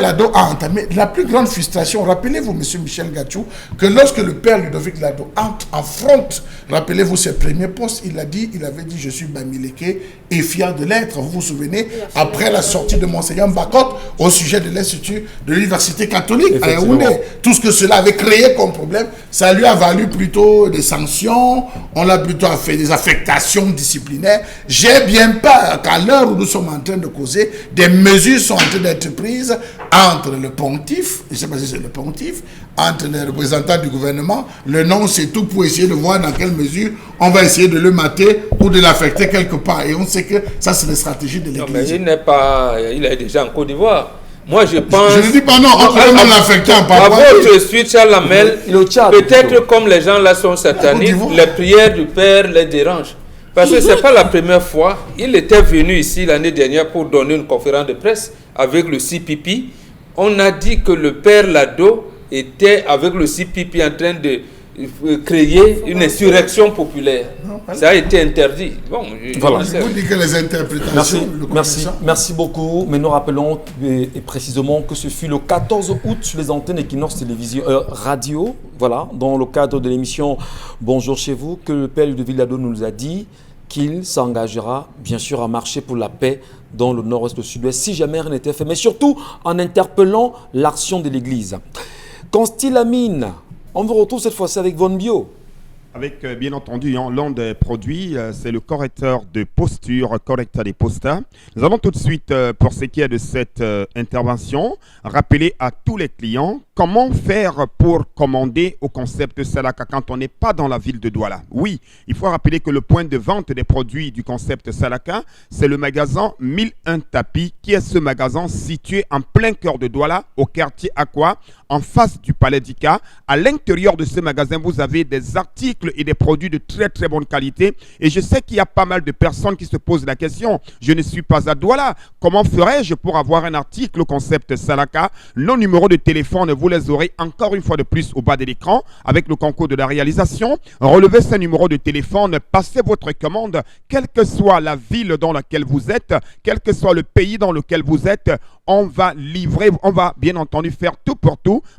Lado a entamé la plus grande frustration. Rappelez-vous, M. Michel Ngachou, que lorsque le père Ludovic Lado entre en front, rappelez-vous ses premiers postes, il avait dit je suis Bamileke et fier de l'être. Vous vous souvenez, après la sortie de Monseigneur Mbakot au sujet de l'Institut de l'Université catholique à Yaoundé, tout ce que cela avait créé comme problème, ça lui a valu plutôt des sanctions, on l'a plutôt fait des affectations disciplinaires. J'ai bien peur qu'à l'heure où nous sommes en train de causer, des mesures sont en train d'être prises entre le pontife, je ne sais pas si c'est le pontife, entre les représentants du gouvernement, le nom c'est tout pour essayer de voir dans quelle mesure on va essayer de le mater ou de l'affecter quelque part. Et on sait que ça c'est la stratégie de l'Église. Non, mais il est déjà en Côte d'Ivoire. Moi je pense... Je ne dis pas non, on peut même l'affecter en Parois. À votre suite, Charles Lamel, peut-être comme les gens là sont sataniques, les prières du Père les dérangent. Parce que ce n'est pas la première fois. Il était venu ici l'année dernière pour donner une conférence de presse avec le CPP. On a dit que le Père Lado était avec le CPP en train de créer une insurrection populaire. Ça a été interdit. Bon, voilà. Je vous dis que les interprétations... Merci beaucoup. Mais nous rappelons et précisément que ce fut le 14 août sur les antennes Equinox Télévision Radio, voilà, dans le cadre de l'émission Bonjour chez vous, que le père de Villado nous a dit qu'il s'engagera bien sûr à marcher pour la paix dans le nord-ouest, le sud-ouest, si jamais rien n'était fait, mais surtout en interpellant l'action de l'Église. Constil Amine, on vous retrouve cette fois-ci avec Von Bio. Avec, bien entendu, l'un des produits, c'est le correcteur de posture, correcteur des posters. Nous allons tout de suite, pour ce qui est de cette intervention, rappeler à tous les clients comment faire pour commander au concept Salaka quand on n'est pas dans la ville de Douala. Oui, il faut rappeler que le point de vente des produits du concept Salaka, c'est le magasin 1001 Tapis, qui est ce magasin situé en plein cœur de Douala, au quartier Aqua, en face du Palais d'Ika. À l'intérieur de ce magasin, vous avez des articles et des produits de très très bonne qualité. Et je sais qu'il y a pas mal de personnes qui se posent la question, je ne suis pas à Douala, comment ferais-je pour avoir un article concept Salaka? Nos numéros de téléphone, vous les aurez encore une fois de plus au bas de l'écran avec le concours de la réalisation. Relevez ce numéro de téléphone, passez votre commande, quelle que soit la ville dans laquelle vous êtes, quel que soit le pays dans lequel vous êtes, on va livrer, on va bien entendu faire tout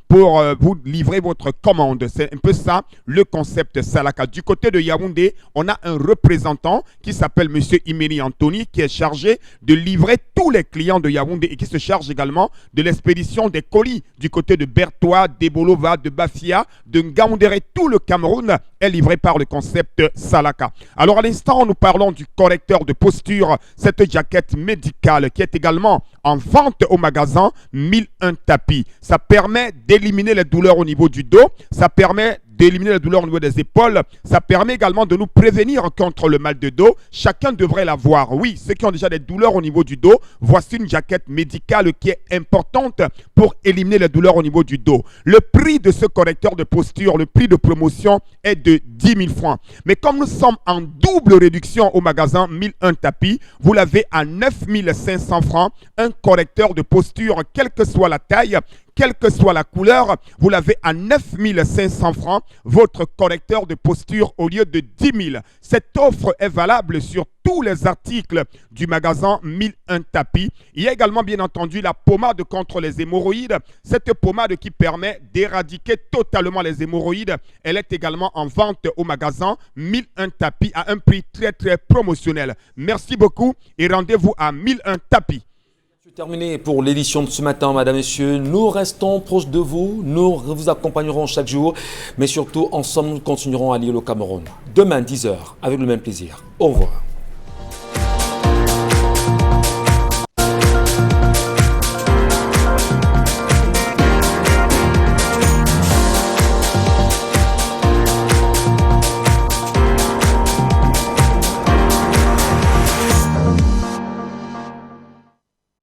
pour vous livrer votre commande. C'est un peu ça le concept Salaka. Du côté de Yaoundé, on a un représentant qui s'appelle Monsieur Imeli Anthony qui est chargé de livrer tous les clients de Yaoundé et qui se charge également de l'expédition des colis du côté de Bertois, d'Ebolova, de Bafia, de Ngaoundéré. Tout le Cameroun est livré par le concept Salaka. Alors à l'instant, nous parlons du correcteur de posture, cette jaquette médicale qui est également en vente au magasin 1001 Tapis. Ça permet d'éliminer les douleurs au niveau du dos, ça permet d'éliminer les douleurs au niveau des épaules, ça permet également de nous prévenir contre le mal de dos. Chacun devrait l'avoir. Oui, ceux qui ont déjà des douleurs au niveau du dos, voici une jaquette médicale qui est importante pour éliminer les douleurs au niveau du dos. Le prix de ce correcteur de posture, le prix de promotion est de 10 000 francs. Mais comme nous sommes en double réduction au magasin 1001 Tapis, vous l'avez à 9 500 francs, un correcteur de posture, quelle que soit la taille, quelle que soit la couleur, vous l'avez à 9 500 francs, votre correcteur de posture au lieu de 10 000. Cette offre est valable sur tous les articles du magasin 1001 Tapis. Il y a également bien entendu la pommade contre les hémorroïdes. Cette pommade qui permet d'éradiquer totalement les hémorroïdes. Elle est également en vente au magasin 1001 Tapis à un prix très très promotionnel. Merci beaucoup et rendez-vous à 1001 Tapis. C'est terminé pour l'édition de ce matin, mesdames et messieurs. Nous restons proches de vous. Nous vous accompagnerons chaque jour. Mais surtout, ensemble, nous continuerons à lire le Cameroun. Demain, 10h, avec le même plaisir. Au revoir.